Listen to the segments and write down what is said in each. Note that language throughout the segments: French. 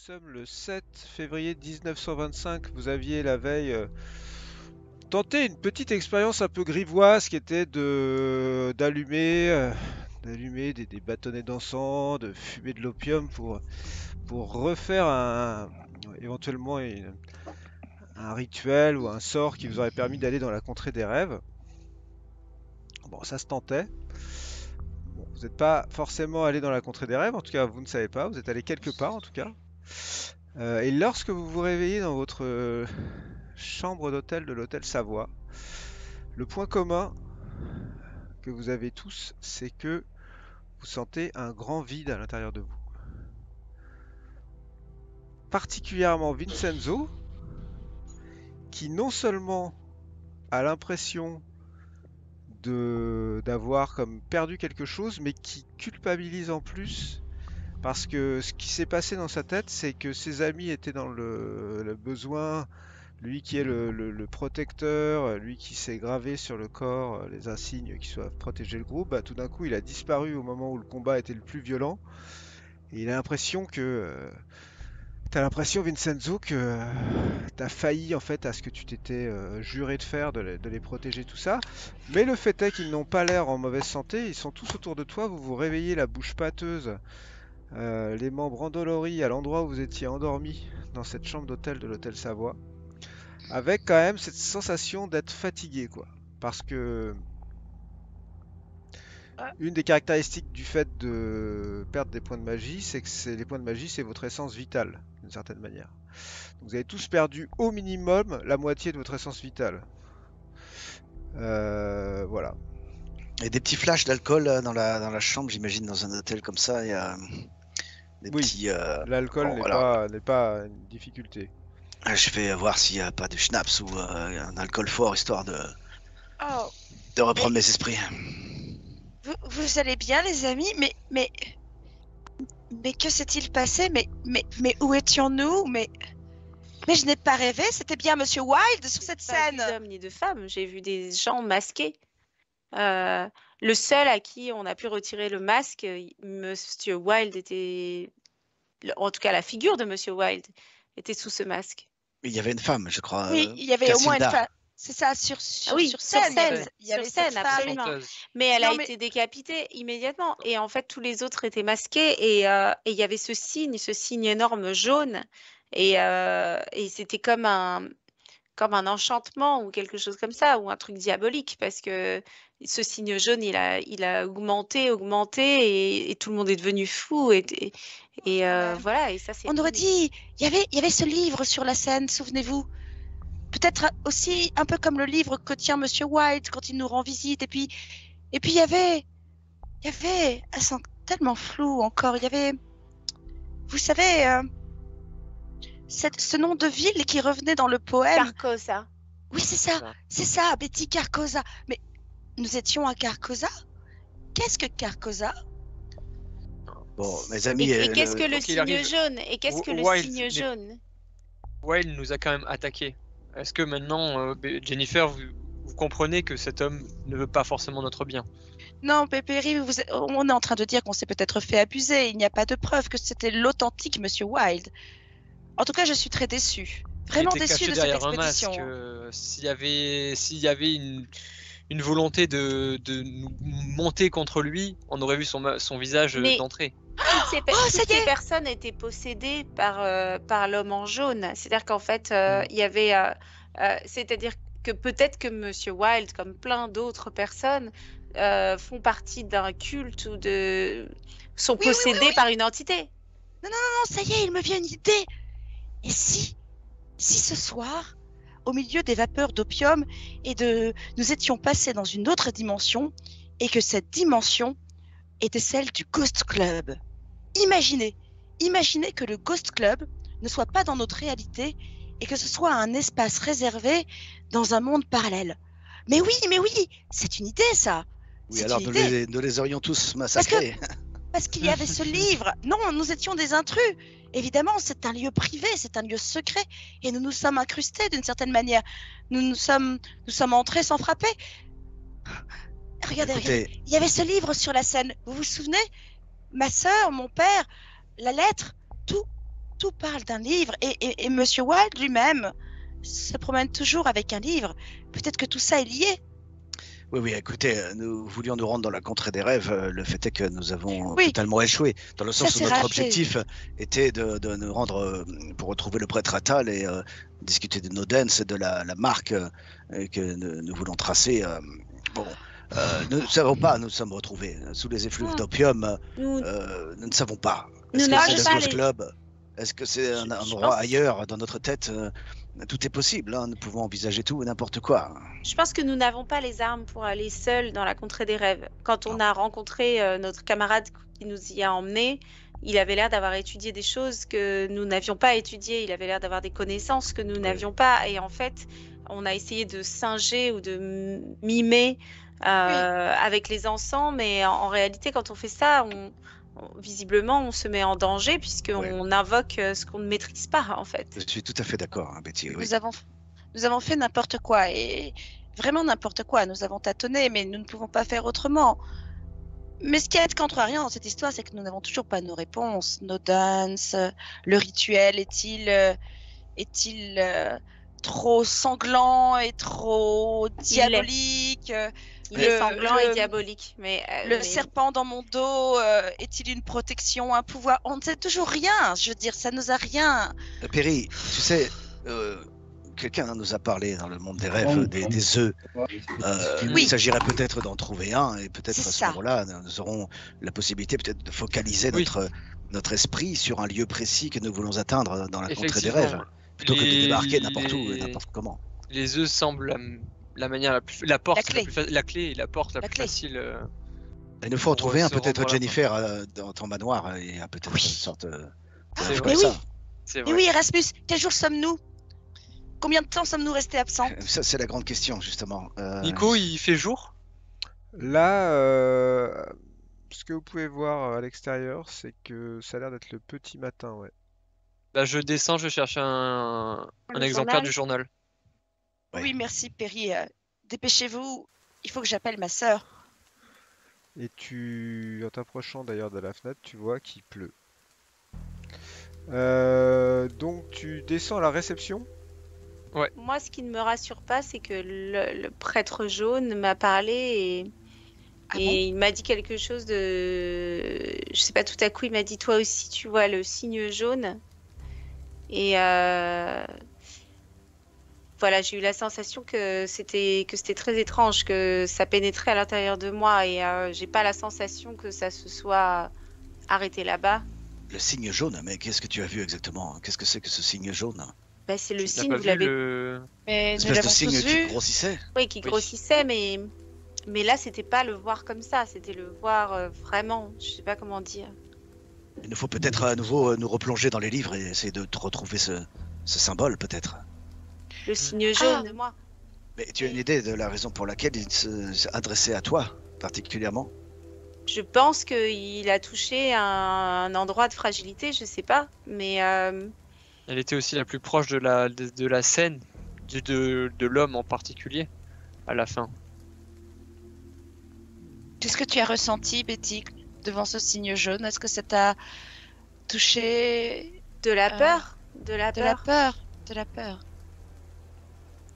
sommes le 7 février 1925. Vous aviez la veille tenté une petite expérience un peu grivoise qui était d'allumer des bâtonnets d'encens, de fumer de l'opium pour refaire éventuellement un rituel ou un sort qui vous aurait permis d'aller dans la contrée des rêves. Bon, ça se tentait. Bon, vous n'êtes pas forcément allé dans la contrée des rêves, en tout cas vous ne savez pas, vous êtes allé quelque part en tout cas. Et lorsque vous vous réveillez dans votre chambre d'hôtel de l'hôtel Savoie, le point commun que vous avez tous, c'est que vous sentez un grand vide à l'intérieur de vous. Particulièrement Vincenzo, qui non seulement a l'impression d'avoir comme perdu quelque chose, mais qui culpabilise en plus parce que ce qui s'est passé dans sa tête, c'est que ses amis étaient dans le besoin, lui qui est le protecteur, lui qui s'est gravé sur le corps les insignes qui doivent protéger le groupe, bah, tout d'un coup il a disparu au moment où le combat était le plus violent. Et il a l'impression que t'as l'impression, Vincenzo, que t'as failli en fait à ce que tu t'étais juré de faire, de les protéger, tout ça. Mais le fait est qu'ils n'ont pas l'air en mauvaise santé, ils sont tous autour de toi, vous vous réveillez la bouche pâteuse, les membres endoloris à l'endroit où vous étiez endormi dans cette chambre d'hôtel de l'hôtel Savoie, avec quand même cette sensation d'être fatigué, quoi. Parce que une des caractéristiques du fait de perdre des points de magie, c'est que les points de magie, c'est votre essence vitale, d'une certaine manière. Donc vous avez tous perdu au minimum la moitié de votre essence vitale. Voilà. Et des petits flashs d'alcool dans la chambre, j'imagine, dans un hôtel comme ça, il y a des Oui, petits... l'alcool bon, n'est pas une difficulté. je vais voir s'il n'y a pas de schnapps ou un alcool fort, histoire Oh, de reprendre mais mes esprits. vous allez bien, les amis? Mais que s'est-il passé? Mais où étions-nous? Mais je n'ai pas rêvé, c'était bien Monsieur Wilde sur cette Pas vu scène. d'hommes ni de femmes, j'ai vu des gens masqués. Le seul à qui on a pu retirer le masque, Monsieur Wilde était, en tout cas la figure de Monsieur Wilde était sous ce masque. Il y avait une femme, je crois. Oui, il y avait au moins une Casilda. femme. C'est ça, sur Ah oui, sur scène. Il y sur avait scène, cette femme. absolument. Chanteuse. Mais elle a Non, mais- été décapitée immédiatement. Et en fait, tous les autres étaient masqués. Et il y avait ce signe énorme jaune. Et c'était comme un enchantement ou quelque chose comme ça, ou un truc diabolique, parce que ce signe jaune, il a augmenté, et tout le monde est devenu fou. Et Ouais. voilà, et ça, c'est On aurait fini. dit, il y avait ce livre sur la scène, souvenez-vous? Peut-être aussi un peu comme le livre que tient Monsieur Wilde quand il nous rend visite. Et puis il y avait, elles sont tellement floues encore. Il y avait, vous savez, ce nom de ville qui revenait dans le poème. Carcosa. Oui, c'est ça, Betty Carcosa. Mais nous étions à Carcosa? Qu'est-ce que Carcosa? Bon, mes amis... Et qu'est-ce que le Donc, il signe arrive- jaune? Et qu'est-ce que le Wilde signe n'est- jaune? Wilde nous a quand même attaqué. Est-ce que maintenant, Jennifer, vous comprenez que cet homme ne veut pas forcément notre bien? Non, Pépéry, on est en train de dire qu'on s'est peut-être fait abuser. Il n'y a pas de preuve que c'était l'authentique Monsieur Wilde. En tout cas, je suis très déçue. Vraiment Il était déçue caché de cette derrière un expédition. masque. S'il y avait une volonté de nous monter contre lui, on aurait vu son visage Mais- d'entrée. ça Toutes y est ces personnes étaient possédées par l'homme en jaune. C'est-à-dire qu'en fait, il y avait, c'est-à-dire que peut-être que Monsieur Wilde, comme plein d'autres personnes, font partie d'un culte ou sont Oui, possédés par une entité. Non, ça y est, il me vient une idée. Et si ce soir, au milieu des vapeurs d'opium nous étions passés dans une autre dimension et que cette dimension était celle du Ghost Club. Imaginez que le Ghost Club ne soit pas dans notre réalité et que ce soit un espace réservé dans un monde parallèle. Mais oui, c'est une idée, ça. Oui, C'est alors une nous idée. les aurions tous massacrés. Parce qu'il y avait ce livre. Non, nous étions des intrus. Évidemment, c'est un lieu privé, c'est un lieu secret. Et nous nous sommes incrustés d'une certaine manière. Nous sommes entrés sans frapper. Regardez. Écoutez, Il y avait ce livre sur la scène. Vous vous souvenez? Ma sœur, mon père, la lettre, tout. tout parle d'un livre et Monsieur Wilde lui-même se promène toujours avec un livre. Peut-être que tout ça est lié. Oui, écoutez, nous voulions nous rendre dans la contrée des rêves. Le fait est que nous avons Oui. totalement échoué, dans le Ça, sens où c'est notre raté. objectif était de nous rendre pour retrouver le prêtre Atal et discuter de nos dents et de la marque que nous voulons tracer. Bon, nous ne savons pas, nous sommes retrouvés sous les effluves Ah. nous Nous, ne savons pas. Nous Est-ce que n'avons c'est pas le Ghost les- Club? Est-ce que c'est un je endroit pense- ailleurs dans notre tête? Tout est possible, hein, nous pouvons envisager tout et n'importe quoi. Je pense que nous n'avons pas les armes pour aller seuls dans la contrée des rêves. Quand on Ah. a rencontré notre camarade qui nous y a emmenés, il avait l'air d'avoir étudié des choses que nous n'avions pas étudiées. Il avait l'air d'avoir des connaissances que nous n'avions pas. Et en fait, on a essayé de singer ou de mimer avec les encens. Mais en réalité, quand on fait ça, visiblement, on se met en danger puisqu'on invoque ce qu'on ne maîtrise pas, en fait. Je suis tout à fait d'accord, hein, Betty. Oui. Nous avons fait n'importe quoi et vraiment n'importe quoi. Nous avons tâtonné, mais nous ne pouvons pas faire autrement. Mais ce qui est contrariant dans cette histoire, c'est que nous n'avons toujours pas nos réponses, nos danses. Le rituel est-il trop sanglant et trop diabolique? Il est sanglant et diabolique. Mais serpent dans mon dos est-il une protection, un pouvoir? On ne sait toujours rien. Je veux dire, ça nous a rien. Perry, tu sais, quelqu'un nous a parlé dans le monde des rêves des œufs. Il s'agirait peut-être d'en trouver un et peut-être à ce moment-là, nous aurons la possibilité peut-être de focaliser notre esprit sur un lieu précis que nous voulons atteindre dans la contrée des rêves, plutôt que de débarquer n'importe où et n'importe comment. Les œufs semblent la manière la plus, la porte, la clé et la porte la plus clé. facile. Il nous faut en trouver un, se peut-être rendre Jennifer dans ton manoir et peut-être une sorte de C'est comme vrai. ça. C'est Et vrai. oui, Erasmus, quels jours sommes-nous? Combien de temps sommes-nous restés absents? Ça, c'est la grande question, justement. Nico, il fait jour? Là, ce que vous pouvez voir à l'extérieur, c'est que ça a l'air d'être le petit matin, ouais. Bah, je descends, je cherche un exemplaire du journal. Ouais. Oui, merci, Perry. Dépêchez-vous, il faut que j'appelle ma sœur. Et en t'approchant d'ailleurs de la fenêtre, tu vois qu'il pleut. Donc tu descends à la réception. moi, ce qui ne me rassure pas, c'est que le prêtre jaune m'a parlé et il m'a dit quelque chose de... Je sais pas, tout à coup, il m'a dit, toi aussi, tu vois le signe jaune. Et voilà, j'ai eu la sensation que c'était très étrange, que ça pénétrait à l'intérieur de moi et j'ai pas la sensation que ça se soit arrêté là-bas. Le signe jaune, mais qu'est-ce que tu as vu exactement? Qu'est-ce que c'est que ce signe jaune? Bah, c'est le Tu n'as signe, pas vous vu l'avez... Mais Une nous espèce de l'avons signe tous qui vu. grossissait? Oui, qui Oui. grossissait, mais là, c'était pas le voir comme ça, c'était le voir vraiment, je sais pas comment dire. Il nous faut peut-être à nouveau nous replonger dans les livres et essayer de retrouver ce symbole, peut-être. Le signe jaune, moi. Mais tu as une idée de la raison pour laquelle il s'est adressé à toi, particulièrement? Je pense qu'il a touché un endroit de fragilité, je sais pas, mais Elle était aussi la plus proche de la scène, de l'homme en particulier, à la fin. Qu'est-ce que tu as ressenti, Betty, devant ce signe jaune? Est-ce que ça t'a touché? de la peur, de la De la peur. peur? De la peur.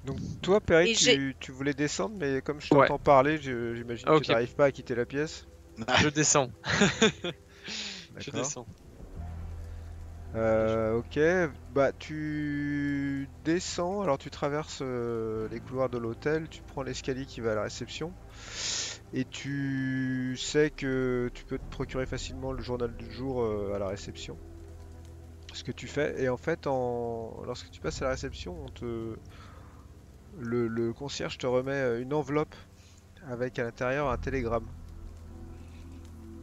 Donc toi, Perry, Et j'ai- tu voulais descendre, mais comme je Ouais. t'entends parler, j'imagine que Ok. tu n'arrives pas à quitter la pièce. Je descends. Je D'accord. descends. Ok, bah tu descends, alors tu traverses les couloirs de l'hôtel, tu prends l'escalier qui va à la réception, et tu sais que tu peux te procurer facilement le journal du jour à la réception. Ce que tu fais, et en fait, lorsque tu passes à la réception, le concierge te remet une enveloppe avec à l'intérieur un télégramme.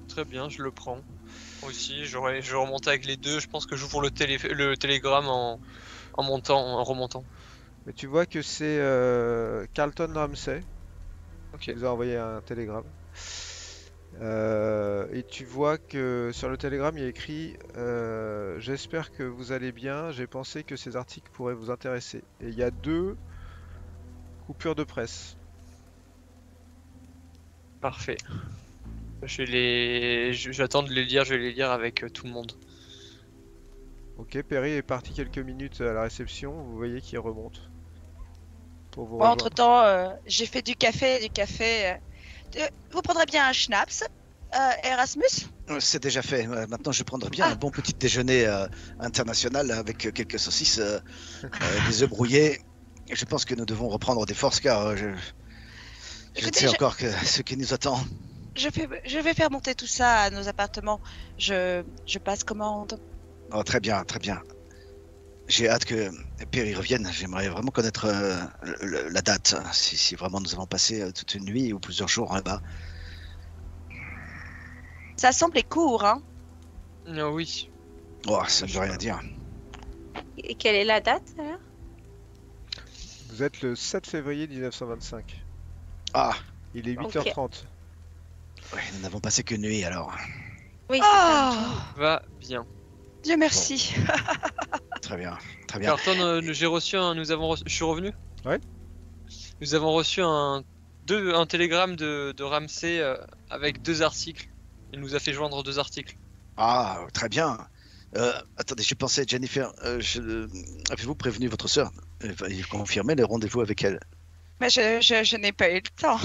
Très bien, je le prends. Aussi, je remonte avec les deux. Je pense que j'ouvre le télégramme en remontant. Mais tu vois que c'est Carlton Ramsay Ok. qui nous a envoyé un télégramme. Et tu vois que sur le télégramme il y a écrit j'espère que vous allez bien, j'ai pensé que ces articles pourraient vous intéresser. Et il y a 2 coupures de presse. Parfait. J'attends de les lire, je vais les lire avec tout le monde. Ok, Perry est parti quelques minutes à la réception. Vous voyez qu'il remonte pour vous Moi, rejoindre. entre-temps, j'ai fait du café. Vous prendrez bien un schnapps, Erasmus? C'est déjà fait. Maintenant, je prendrai bien un bon petit déjeuner international avec quelques saucisses, des œufs brouillés. Je pense que nous devons reprendre des forces car je ne Écoutez, sais encore que ce qui nous attend. Je vais faire monter tout ça à nos appartements. Je passe commande. Oh, très bien, très bien. J'ai hâte que Perry revienne. J'aimerais vraiment connaître la date, si vraiment nous avons passé toute une nuit ou plusieurs jours là-bas. Ça semblait court, hein? Oui. Oh, ça ne veut rien dire. Et quelle est la date alors? Vous êtes le 7 février 1925. Ah, Il est 8h30. ouais, nous n'avons passé qu'une nuit alors. Oui, c'est ça. Oh, Va bien. Dieu merci. Très bien, très bien. Carton, j'ai reçu un. Je suis revenu. Ouais. Nous avons reçu un télégramme de Ramsey avec 2 articles. Il nous a fait joindre 2 articles. Ah, très bien. Attendez, je pensais, Jennifer, avez-vous prévenu votre sœur? Il confirmait les rendez-vous avec elle. Mais je n'ai pas eu le temps.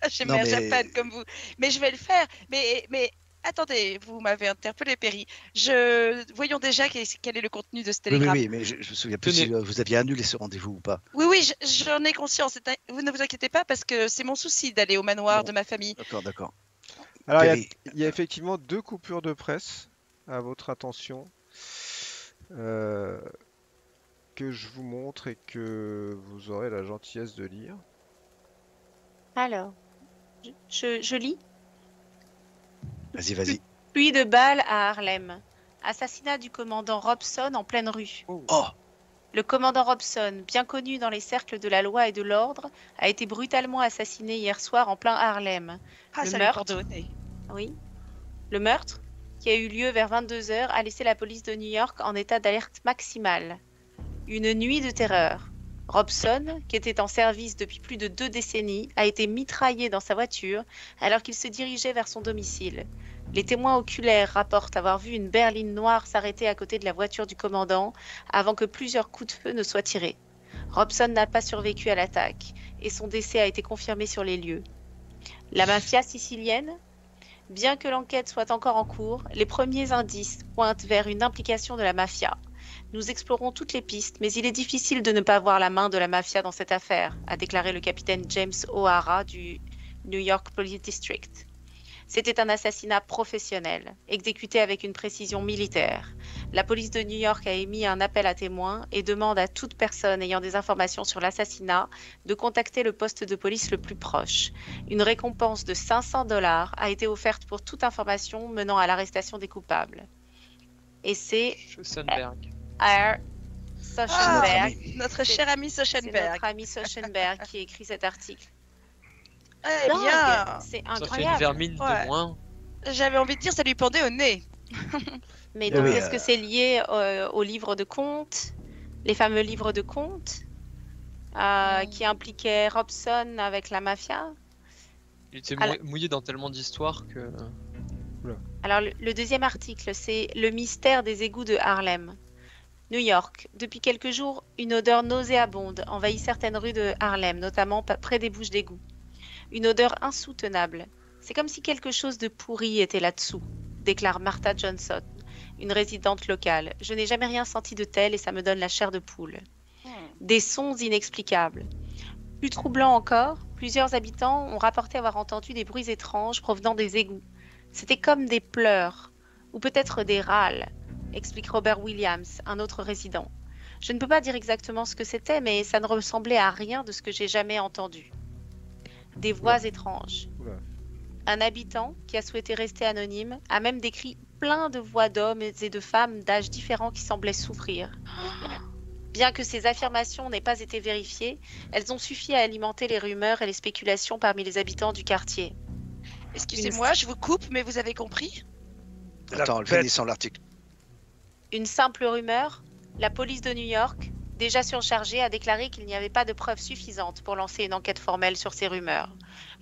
J'émerge à peine comme vous. Mais je vais le faire. Mais attendez, vous m'avez interpellé, Perry. Voyons déjà quel est le contenu de ce télégramme. Oui, mais je me souviens plus si vous aviez annulé ce rendez-vous ou pas. Oui, j'en ai conscience. Vous ne vous inquiétez pas parce que c'est mon souci d'aller au manoir de ma famille. D'accord. Alors, Perry. il y a effectivement 2 coupures de presse à votre attention que je vous montre et que vous aurez la gentillesse de lire. Alors, je lis. Vas-y. Pluie de balles à Harlem. Assassinat du commandant Robson en pleine rue. Oh, Le commandant Robson, bien connu dans les cercles de la loi et de l'ordre, a été brutalement assassiné hier soir en plein Harlem. Ah, Le ça meurtre. lui pardonner. Oui. Le meurtre, qui a eu lieu vers 22 h, a laissé la police de New York en état d'alerte maximale. Une nuit de terreur. Robson, qui était en service depuis plus de 2 décennies, a été mitraillé dans sa voiture alors qu'il se dirigeait vers son domicile. Les témoins oculaires rapportent avoir vu une berline noire s'arrêter à côté de la voiture du commandant avant que plusieurs coups de feu ne soient tirés. Robson n'a pas survécu à l'attaque et son décès a été confirmé sur les lieux. La mafia sicilienne? Bien que l'enquête soit encore en cours, les premiers indices pointent vers une implication de la mafia. Nous explorons toutes les pistes, mais il est difficile de ne pas voir la main de la mafia dans cette affaire, a déclaré le capitaine James O'Hara du New York Police District. C'était un assassinat professionnel, exécuté avec une précision militaire. La police de New York a émis un appel à témoins et demande à toute personne ayant des informations sur l'assassinat de contacter le poste de police le plus proche. Une récompense de $500 a été offerte pour toute information menant à l'arrestation des coupables. Et c'est Schussenberg. R. Sochenberg. Notre cher ami C'est Sochenberg. notre ami Sochenberg qui écrit cet article. Eh Dingue, bien, c'est Ça fait une incroyable. vermine Ouais. de moins. j'avais envie de dire ça lui pendait au nez. Mais Eh donc, oui, est-ce que c'est lié aux livres de contes, les fameux livres de contes qui impliquaient Robson avec la mafia? Il était Alors- mouillé dans tellement d'histoires que. Alors, le deuxième article, c'est le mystère des égouts de Harlem. New York. Depuis quelques jours, une odeur nauséabonde envahit certaines rues de Harlem, notamment près des bouches d'égout. Une odeur insoutenable. C'est comme si quelque chose de pourri était là-dessous, déclare Martha Johnson, une résidente locale. Je n'ai jamais rien senti de tel et ça me donne la chair de poule. Des sons inexplicables. Plus troublant encore, plusieurs habitants ont rapporté avoir entendu des bruits étranges provenant des égouts. C'était comme des pleurs, ou peut-être des râles, explique Robert Williams, un autre résident. Je ne peux pas dire exactement ce que c'était, mais ça ne ressemblait à rien de ce que j'ai jamais entendu. Des voix étranges. Oula. Un habitant, qui a souhaité rester anonyme, a même décrit plein de voix d'hommes et de femmes d'âges différents qui semblaient souffrir. Bien que ces affirmations n'aient pas été vérifiées, elles ont suffi à alimenter les rumeurs et les spéculations parmi les habitants du quartier. Excusez-moi, je vous coupe, mais vous avez compris? Attends, finissons l'article. Une simple rumeur, la police de New York, déjà surchargée, a déclaré qu'il n'y avait pas de preuves suffisantes pour lancer une enquête formelle sur ces rumeurs.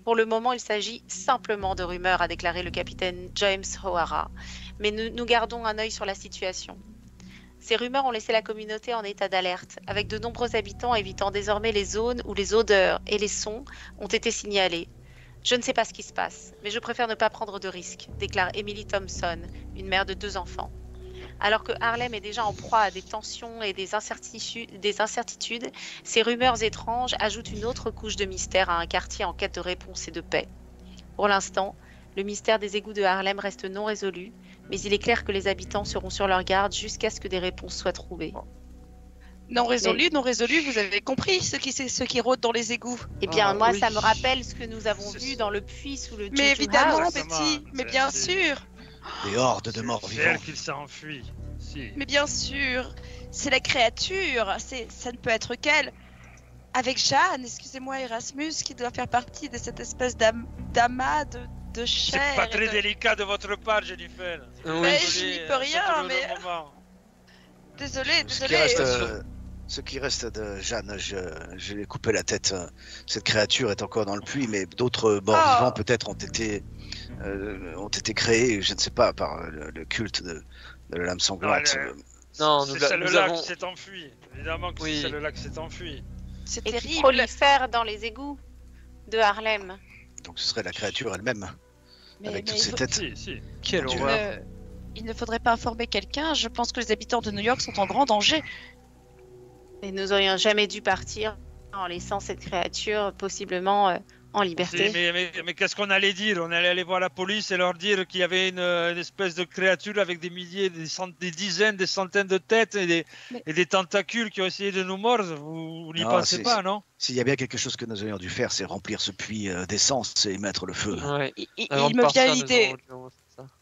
Pour le moment, il s'agit simplement de rumeurs, a déclaré le capitaine James O'Hara. Mais nous gardons un œil sur la situation. Ces rumeurs ont laissé la communauté en état d'alerte, avec de nombreux habitants évitant désormais les zones où les odeurs et les sons ont été signalés. Je ne sais pas ce qui se passe, mais je préfère ne pas prendre de risques, déclare Emily Thompson, une mère de 2 enfants. Alors que Harlem est déjà en proie à des tensions et des incertitudes, ces rumeurs étranges ajoutent une autre couche de mystère à un quartier en quête de réponse et de paix. Pour l'instant, le mystère des égouts de Harlem reste non résolu, mais il est clair que les habitants seront sur leur garde jusqu'à ce que des réponses soient trouvées. Non résolu, vous avez compris ce qui rôde dans les égouts. Eh bien, moi, oui. ça me rappelle ce que nous avons vu dans le puits sous le Mais Juju évidemment, House. Betty, mais bien sûr. Des hordes de morts C'est elle vivants. qui s'est enfuie. Si. Mais bien sûr, c'est la créature, ça ne peut être qu'elle. Avec Jeanne, excusez-moi Erasmus, qui doit faire partie de cette espèce d'amas de chair. C'est pas et très de- délicat de votre part, Jennifer. Oui. Mais Désolé, je n'y peux rien, c'est le mais- moment. Désolé. Ce qui reste de Jeanne, je lui ai coupé la tête. Cette créature est encore dans le puits, mais d'autres morts Ah. vivants peut-être ont été créés, je ne sais pas, par le culte de la lame sanglante. Non, Non, C'est nous celle-là avons... qui s'est enfui. Évidemment que Oui. c'est celle-là qui s'est enfui. C'est Et qui terrible. prolifère dans les égouts de Harlem. Donc ce serait la créature elle-même, Mais, avec mais toutes il ces faut- têtes. Si. Quelle Tu horreur. il ne faudrait pas informer quelqu'un. Je pense que les habitants de New York sont en grand danger. Et nous aurions jamais dû partir en laissant cette créature possiblement en liberté. Mais qu'est-ce qu'on allait dire? On allait aller voir la police et leur dire qu'il y avait une espèce de créature avec des milliers, des dizaines, des centaines de têtes et des tentacules qui ont essayé de nous mordre. Vous n'y Non, pensez pas, non? S'il y a bien quelque chose que nous aurions dû faire, c'est remplir ce puits d'essence et mettre le feu. Ouais. Il Avant de me partir, vient nous l'idée. aurons dû faire ça.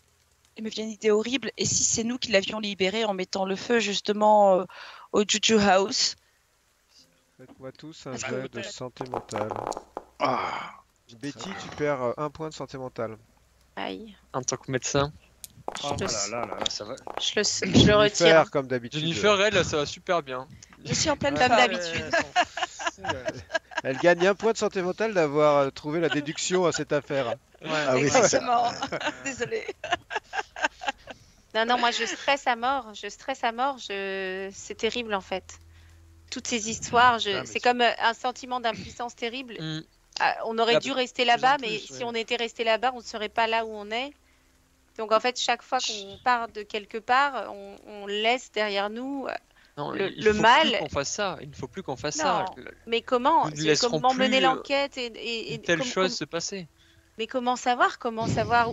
Il me vient une idée horrible. Et si c'est nous qui l'avions libéré en mettant le feu justement au Juju House? Faites-moi tous un Parce que jet de peut-être- santé mentale. Ah, Betty, tu perds 1 point de santé mentale. Aïe. En tant que médecin. Oh Je là, ça va. Je le retire. Jennifer, comme d'habitude. Jennifer, elle, ça va super bien. Je suis en pleine Ouais. femme Comme d'habitude. Elle gagne 1 point de santé mentale d'avoir trouvé la déduction à cette affaire. ah oui, c'est ça. Exactement. Désolée. Non, moi je stresse à mort. C'est terrible en fait. Toutes ces histoires, Ah, mais c'est comme un sentiment d'impuissance terrible. Mm. On aurait Là, dû rester plus en là-bas, plus, mais ouais. si on était resté là-bas, on ne serait pas là où on est. Donc en fait, chaque fois qu'on part de quelque part, on laisse derrière nous. Non, Le- il le faut mal- plus qu'on fasse ça. Il ne faut plus qu'on fasse Non. ça. Mais comment, Nous ne laisserons comment mener plus, l'enquête et Une telle com- chose com- se passer. Mais comment savoir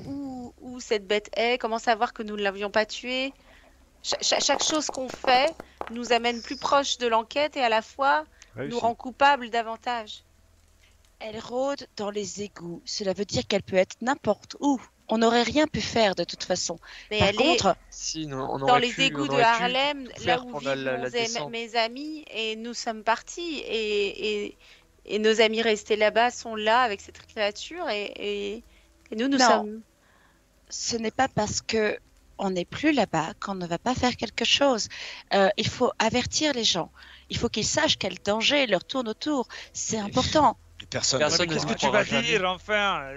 où cette bête est? Comment savoir que nous ne l'avions pas tuée? Chaque chose qu'on fait nous amène plus proche de l'enquête et à la fois nous rend coupables davantage. Elle rôde dans les égouts. Cela veut dire qu'elle peut être n'importe où. On n'aurait rien pu faire de toute façon. Mais Par elle est contre, Si, on dans aurait les pu, égouts on de aurait pu Harlem, tout là faire où pendant vivent la descente. mes amis, et nous sommes partis. Et nos amis restés là-bas sont là avec cette créature et nous Non. sommes. ce n'est pas parce que on n'est plus là-bas qu'on ne va pas faire quelque chose. Il faut avertir les gens. Il faut qu'ils sachent quel danger leur tourne autour. C'est important. Personne. Personne Qu'est-ce ne que se tu croira vas jamais. dire enfin,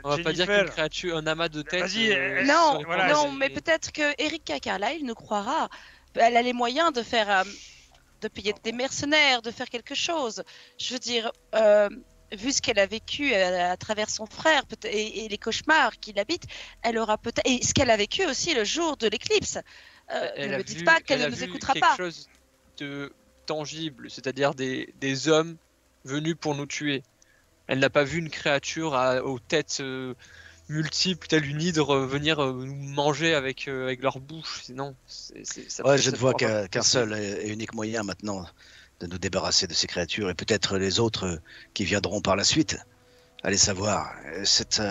On va pas dire Jennifer? qu'une créature, un amas de têtes. Vas-y, Non, serait voilà, non, condamné. mais peut-être que Erika Carlyle nous croira. Elle a les moyens de faire, de payer des mercenaires, de faire quelque chose. Je veux dire, vu ce qu'elle a vécu à travers son frère et les cauchemars qu'il habite, elle aura peut-être et ce qu'elle a vécu aussi le jour de l'éclipse. Elle Ne a me dites vu- pas qu'elle elle a ne nous vu écoutera quelque pas. chose de tangible, c'est-à-dire des hommes venus pour nous tuer. Elle n'a pas vu une créature aux têtes multiples, telle une hydre, venir nous manger avec leur bouche. Non, Ouais, je ne vois qu'un qu'un seul et unique moyen maintenant de nous débarrasser de ces créatures et peut-être les autres qui viendront par la suite. Allez savoir, cette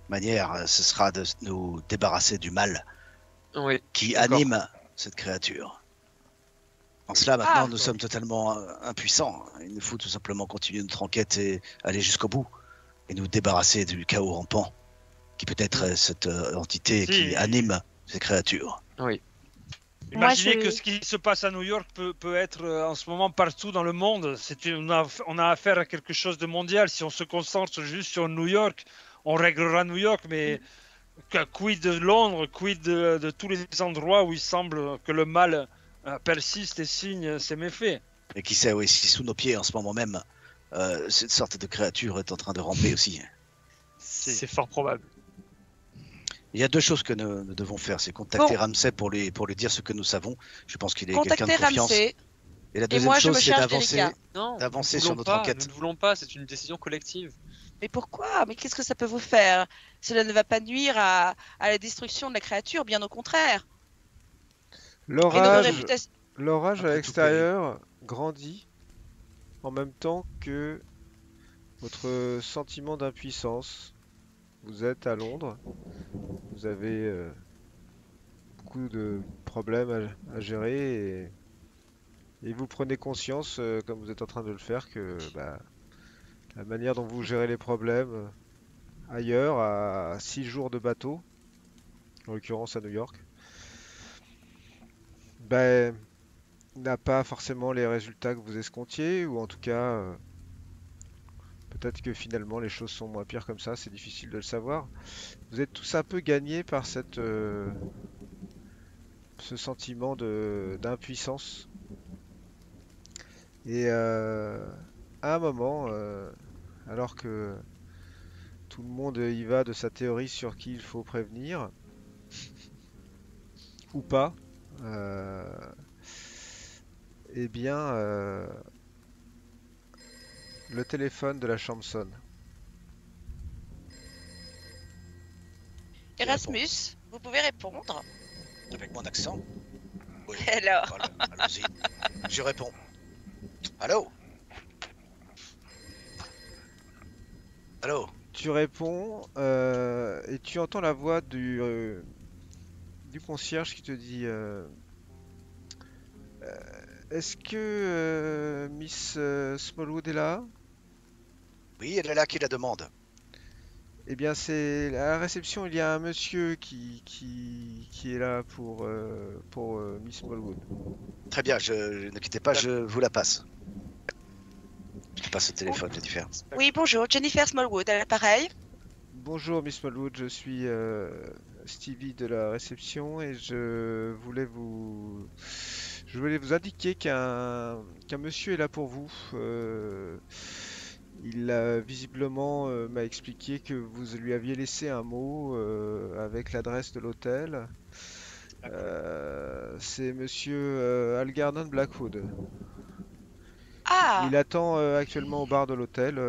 manière, ce sera de nous débarrasser du mal Oui, qui d'accord. anime cette créature. En cela, maintenant, Ah. nous sommes totalement impuissants. Il nous faut tout simplement continuer notre enquête et aller jusqu'au bout et nous débarrasser du chaos rampant qui peut être cette entité Si. qui anime ces créatures. Oui. Imaginez Moi, je- que ce qui se passe à New York peut être en ce moment partout dans le monde. On a affaire à quelque chose de mondial. Si on se concentre juste sur New York, on réglera New York, mais quid de Londres, quid de tous les endroits où il semble que le mal persiste et signe ses méfaits. Et qui sait, oui, si sous nos pieds en ce moment même, cette sorte de créature est en train de ramper aussi. C'est fort probable. Il y a deux choses que nous devons faire, c'est contacter Ramsay pour lui dire ce que nous savons. Je pense qu'il est quelqu'un de confiance. Ramsay. Et la deuxième chose, c'est d'avancer sur notre enquête. Nous ne voulons pas, c'est une décision collective. Mais pourquoi? Mais qu'est-ce que ça peut vous faire? Cela ne va pas nuire à la destruction de la créature, bien au contraire. L'orage à l'extérieur grandit en même temps que votre sentiment d'impuissance. Vous êtes à Londres, vous avez beaucoup de problèmes à gérer et vous prenez conscience, comme vous êtes en train de le faire, que la manière dont vous gérez les problèmes ailleurs, à 6 jours de bateau, en l'occurrence à New York, n'a pas forcément les résultats que vous escomptiez, ou en tout cas, peut-être que finalement les choses sont moins pires comme ça, c'est difficile de le savoir. Vous êtes tous un peu gagnés par ce sentiment d'impuissance. Et à un moment, alors que tout le monde y va de sa théorie sur qui il faut prévenir, ou pas, eh bien, le téléphone de la chambre sonne. Erasmus, vous pouvez répondre. Avec mon accent? Oui. Alors allons-y. Je réponds. Allô? Allô? Tu réponds et tu entends la voix du concierge qui te dit est-ce que Miss Smallwood est là? Oui, elle est là, qui la demande? Eh bien, c'est à la réception, il y a un monsieur qui est là pour Miss Smallwood. Très bien, ne quittez pas, je vous la passe. Je te passe le téléphone, Jennifer. Oui, bonjour, Jennifer Smallwood, à l'appareil. Bonjour Miss Smallwood, je suis Stevie de la réception et je voulais vous indiquer qu'un monsieur est là pour vous. Il visiblement m'a expliqué que vous lui aviez laissé un mot avec l'adresse de l'hôtel. C'est monsieur Algernon Blackwood. Ah! Il attend actuellement au bar de l'hôtel.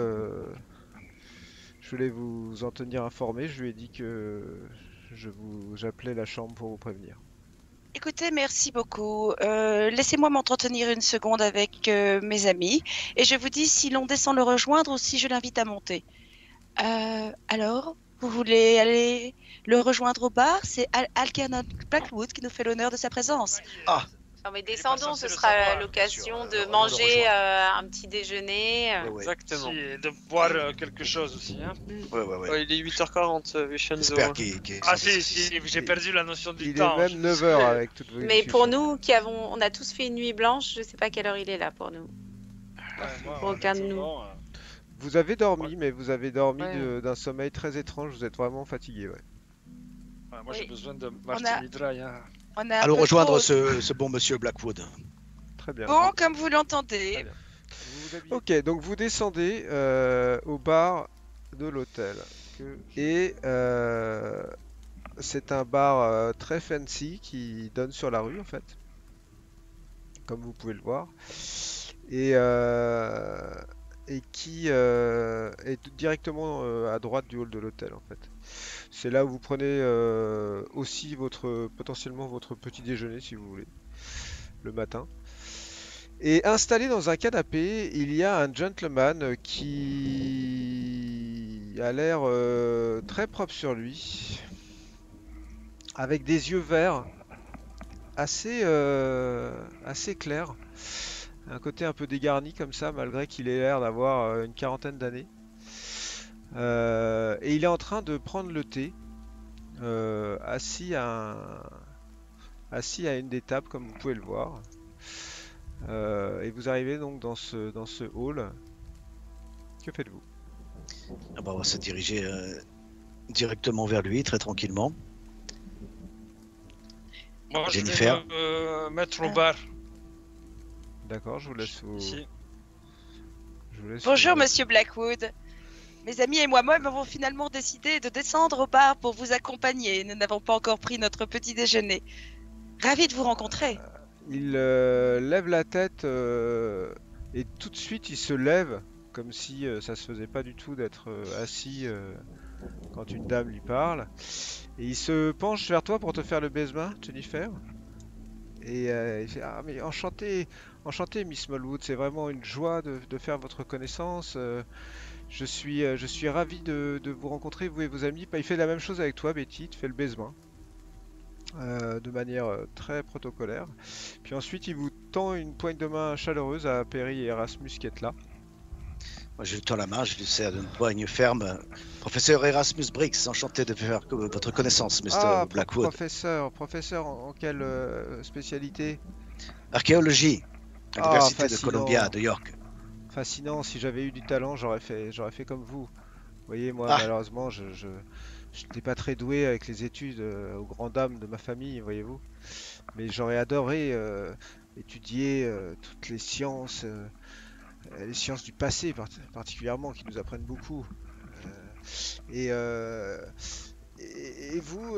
Je voulais vous en tenir informé. Je lui ai dit que j'appelais la chambre pour vous prévenir. Écoutez, merci beaucoup. Laissez-moi m'entretenir une seconde avec mes amis et je vous dis si l'on descend le rejoindre ou si je l'invite à monter. Alors, vous voulez aller le rejoindre au bar? C'est Algernon Blackwood qui nous fait l'honneur de sa présence. Ah! Non mais descendons, ce sera l'occasion de manger un petit déjeuner. Exactement. Et de boire quelque chose aussi. Hein. Ouais. Il est 8h40, Vincenzo. J'espère qu'il Ah si, j'ai perdu la notion du Il temps. est même 9h avec toutes vos Mais discussions. pour nous on a tous fait une nuit blanche, je sais pas quelle heure il est là pour nous. Pour aucun de nous. Vous avez dormi, mais vous avez dormi d'un sommeil très étrange. Vous êtes vraiment fatigué, ouais. Moi j'ai besoin de martini dry. Hein. Allons rejoindre ce bon monsieur Blackwood. Très bien. Bon, comme vous l'entendez. Ok, donc vous descendez au bar de l'hôtel. Et c'est un bar très fancy qui donne sur la rue en fait. Comme vous pouvez le voir. Et qui est directement à droite du hall de l'hôtel en fait. C'est là où vous prenez aussi potentiellement votre petit déjeuner si vous voulez, le matin. Et installé dans un canapé, il y a un gentleman qui a l'air très propre sur lui, avec des yeux verts assez clairs, un côté un peu dégarni comme ça, malgré qu'il ait l'air d'avoir une quarantaine d'années. Et il est en train de prendre le thé, assis à une des tables, comme vous pouvez le voir. Et vous arrivez donc dans ce hall. Que faites-vous? On va se diriger directement vers lui, très tranquillement. Moi, Jennifer. je vais me mettre au bar. D'accord, je vous laisse Ici. Bonjour, monsieur Blackwood. Mes amis et moi-même avons finalement décidé de descendre au bar pour vous accompagner. Nous n'avons pas encore pris notre petit déjeuner. Ravi de vous rencontrer. Il lève la tête et tout de suite il se lève comme si ça se faisait pas du tout d'être assis quand une dame lui parle. Et il se penche vers toi pour te faire le baise-main, Jennifer. Et il fait ah mais enchanté, enchanté Miss Smallwood, c'est vraiment une joie de faire votre connaissance. Je suis ravi de vous rencontrer, vous et vos amis. Il fait la même chose avec toi, Betty, il te fait le baise-main. De manière très protocolaire. Puis ensuite, il vous tend une poigne de main chaleureuse à Perry et Erasmus qui est là. Moi, je lui tends la main, je lui serre d'une poigne ferme. Professeur Erasmus Briggs, enchanté de faire votre connaissance, Mr. Blackwood. Professeur, en quelle spécialité? Archéologie, à l'Université de Columbia de York. Fascinant, si j'avais eu du talent, j'aurais fait comme vous. Vous voyez, moi, malheureusement, je n'étais pas très doué avec les études aux grandes dames de ma famille, voyez-vous. Mais j'aurais adoré étudier toutes les sciences du passé particulièrement, qui nous apprennent beaucoup. Et vous,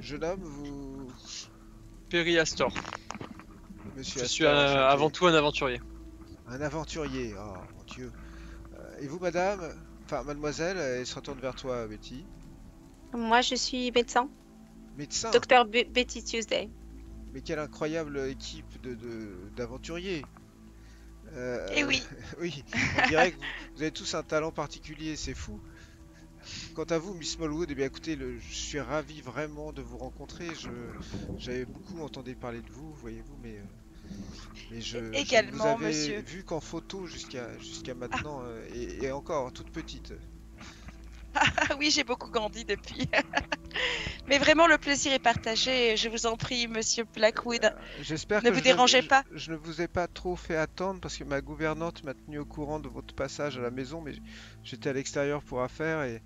jeune homme, vous... Perry Astor. Monsieur Je Astor, suis enchanté. avant tout un aventurier. Un aventurier, oh mon Dieu. Et vous, madame, enfin mademoiselle, elle se retourne vers toi, Betty. Moi, je suis médecin. Médecin? Docteur Betty Tuesday. Mais quelle incroyable équipe d'aventuriers. Eh oui. Oui, on dirait que vous avez tous un talent particulier, c'est fou. Quant à vous, Miss Smallwood, eh bien écoutez, je suis ravi vraiment de vous rencontrer. J'avais beaucoup entendu parler de vous, voyez-vous, mais je Également, vous avais monsieur. vu qu'en photo jusqu'à maintenant, et encore toute petite. Ah oui, j'ai beaucoup grandi depuis. Mais vraiment, le plaisir est partagé. Je vous en prie, monsieur Blackwood. J'espère Ne que vous dérangez pas. je ne vous ai pas trop fait attendre parce que ma gouvernante m'a tenu au courant de votre passage à la maison, mais j'étais à l'extérieur pour affaires et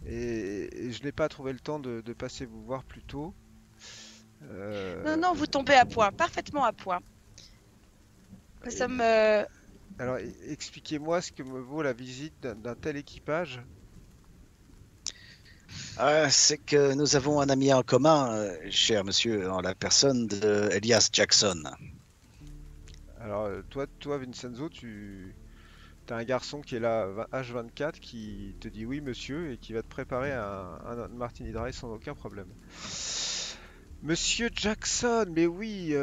je n'ai pas trouvé le temps de passer vous voir plus tôt. Non, vous tombez à point, parfaitement à point. Nous sommes... Alors, expliquez-moi ce que me vaut la visite d'un tel équipage. C'est que nous avons un ami en commun, cher monsieur, en la personne de Elias Jackson. Alors, toi Vincenzo, tu as un garçon qui est là, H24, qui te dit oui, monsieur, et qui va te préparer un martini dry sans aucun problème. Monsieur Jackson, mais oui,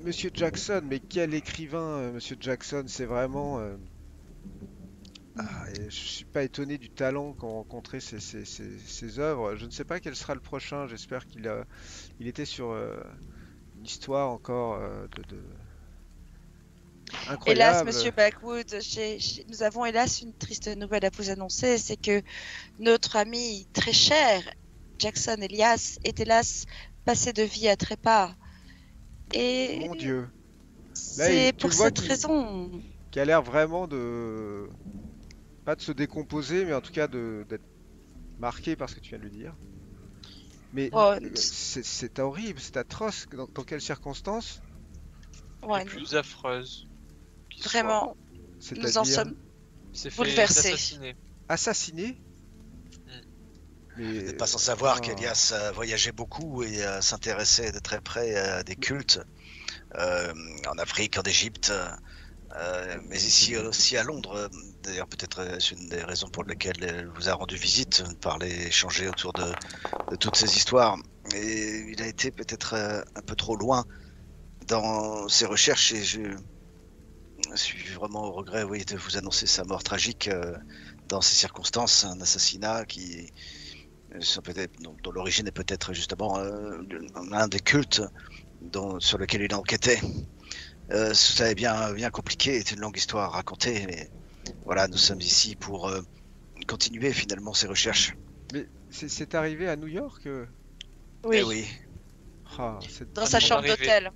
monsieur Jackson, mais quel écrivain, monsieur Jackson, c'est vraiment... et je suis pas étonné du talent qu'ont rencontré ses œuvres. Je ne sais pas quel sera le prochain. J'espère il était sur une histoire encore incroyable. Hélas, monsieur Blackwood, nous avons hélas une triste nouvelle à vous annoncer. C'est que notre ami très cher, Jackson Elias, est hélas passé de vie à trépas. Et Mon Dieu. C'est pour cette raison. Qui a l'air vraiment de... Pas de se décomposer, mais en tout cas d'être marqué par ce que tu viens de lui dire. Mais c'est horrible, c'est atroce. Dans quelles circonstances? Les plus affreuses. Vraiment, nous en sommes bouleversés. Assassiné? Mais... Vous n'êtes pas sans savoir qu'Elias voyageait beaucoup et s'intéressait de très près à des cultes en Afrique, en Égypte. Mais ici aussi à Londres, d'ailleurs peut-être c'est une des raisons pour lesquelles elle vous a rendu visite, parler, échanger autour de toutes ces histoires. Et il a été peut-être un peu trop loin dans ses recherches et je suis vraiment au regret de vous annoncer sa mort tragique dans ces circonstances, un assassinat dont l'origine est peut-être justement un des cultes sur lequel il enquêtait. Ça est bien compliqué, c'est une longue histoire à raconter, mais voilà, nous sommes ici pour continuer finalement ces recherches. Mais c'est arrivé à New York? Oui. Oui. Dans sa chambre d'hôtel.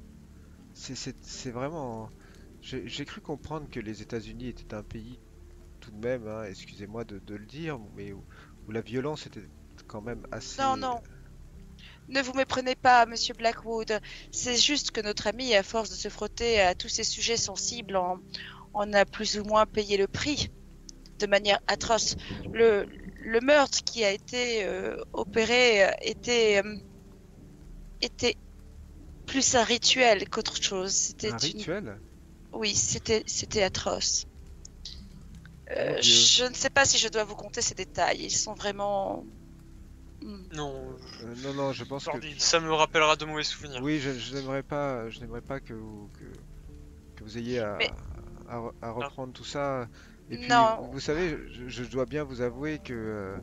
C'est vraiment... J'ai cru comprendre que les États-Unis étaient un pays, tout de même, hein, excusez-moi de le dire, mais où la violence était quand même assez... Ne vous méprenez pas, Monsieur Blackwood. C'est juste que notre ami, à force de se frotter à tous ces sujets sensibles, en a plus ou moins payé le prix de manière atroce. Le meurtre qui a été opéré était plus un rituel qu'autre chose. C'était Un rituel? Oui, c'était atroce. Mon Dieu. Je ne sais pas si je dois vous conter ces détails. Ils sont vraiment... Non, Non, je pense que... ça me rappellera de mauvais souvenirs. Oui, je n'aimerais pas que vous ayez à reprendre tout ça. Et puis, Non. vous savez, je dois bien vous avouer que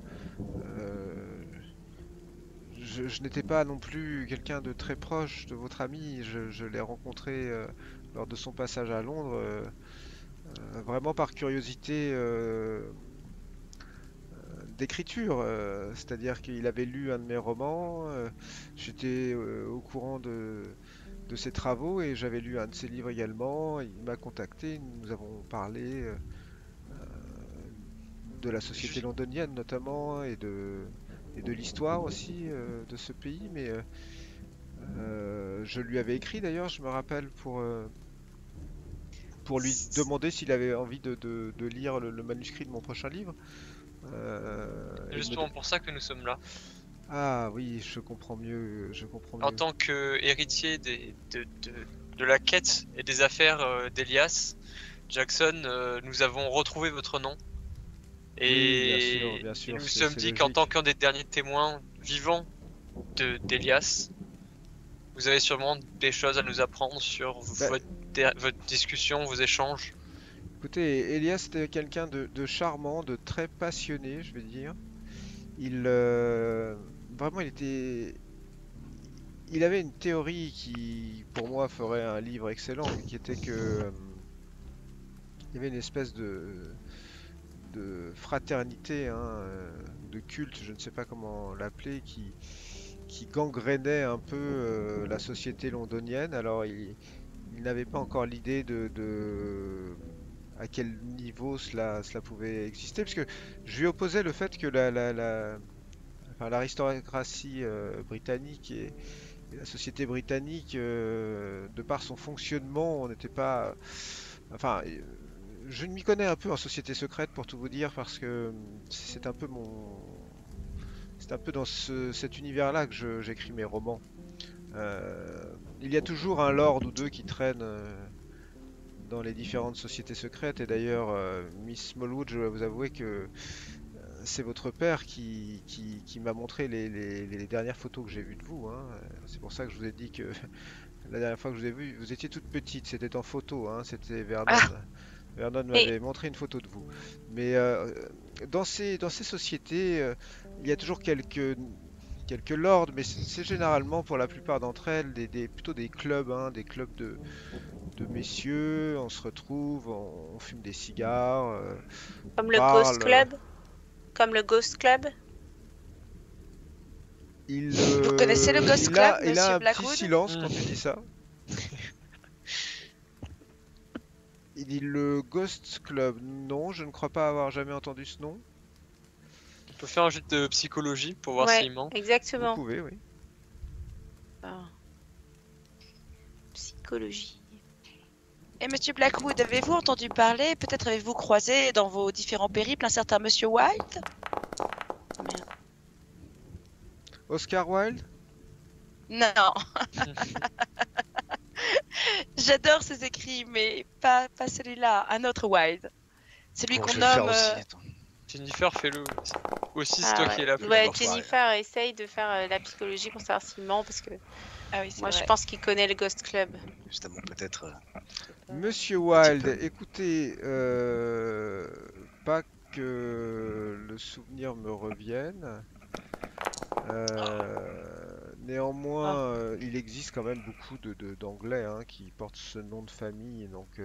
je n'étais pas non plus quelqu'un de très proche de votre ami. Je l'ai rencontré lors de son passage à Londres, vraiment par curiosité d'écriture. C'est-à-dire qu'il avait lu un de mes romans, j'étais au courant de ses travaux et j'avais lu un de ses livres également. Il m'a contacté, nous avons parlé de la société londonienne notamment et de l'histoire aussi de ce pays. Mais je lui avais écrit d'ailleurs, je me rappelle, pour lui demander s'il avait envie de lire le manuscrit de mon prochain livre. C'est justement pour ça que nous sommes là. Ah oui, je comprends mieux. En tant qu'héritier de la quête et des affaires d'Elias Jackson, nous avons retrouvé votre nom. Et oui, bien sûr, nous nous sommes dit qu'en tant qu'un des derniers témoins vivants d'Elias, vous avez sûrement des choses à nous apprendre sur votre discussion, vos échanges. Écoutez, Elias était quelqu'un de charmant, de très passionné, je vais dire. Vraiment, il avait une théorie qui, pour moi, ferait un livre excellent, qui était que il y avait une espèce de fraternité, de culte, je ne sais pas comment l'appeler, qui gangrénait un peu la société londonienne. Alors, il n'avait pas encore l'idée de à quel niveau cela pouvait exister, parce que je lui opposais le fait que l'aristocratie britannique et la société britannique, de par son fonctionnement, on n'était pas... Enfin, je m'y connais un peu en société secrète, pour tout vous dire, parce que c'est un peu dans cet univers-là que j'écris mes romans. Il y a toujours un lord ou deux qui traînent dans les différentes sociétés secrètes, et d'ailleurs, Miss Smallwood, je dois vous avouer que c'est votre père qui m'a montré les dernières photos que j'ai vues de vous. C'est pour ça que je vous ai dit que la dernière fois que je vous ai vu, vous étiez toute petite, c'était en photo, c'était Vernon. Vernon m'avait montré une photo de vous. Mais dans ces sociétés, il y a toujours quelques lords, mais c'est généralement, pour la plupart d'entre elles, plutôt des clubs, des clubs de messieurs. On se retrouve, on fume des cigares. Comme le Ghost Club? Comme le Ghost Club? Vous connaissez le Ghost Club, il a un Blackwood? petit silence quand tu dis ça. Il dit le Ghost Club. Non, je ne crois pas avoir jamais entendu ce nom. On peut faire un jet de psychologie pour voir s'il ment. Exactement. Vous pouvez, oui. Psychologie. Et Monsieur Blackwood, avez-vous entendu parler, peut-être avez-vous croisé dans vos différents périples un certain Monsieur Wilde? Oscar Wilde? Non. J'adore ses écrits, mais pas celui-là, un autre Wilde. Celui qu'on nomme... Jennifer, fais-le aussi, c'est toi qui es là. Ouais, Jennifer essaye de faire la psychologie pour savoir s'il ment, parce que moi je pense qu'il connaît le Ghost Club. Justement, peut-être. Monsieur Wilde, écoutez, pas que le souvenir me revienne. Néanmoins, il existe quand même beaucoup d'anglais qui portent ce nom de famille, donc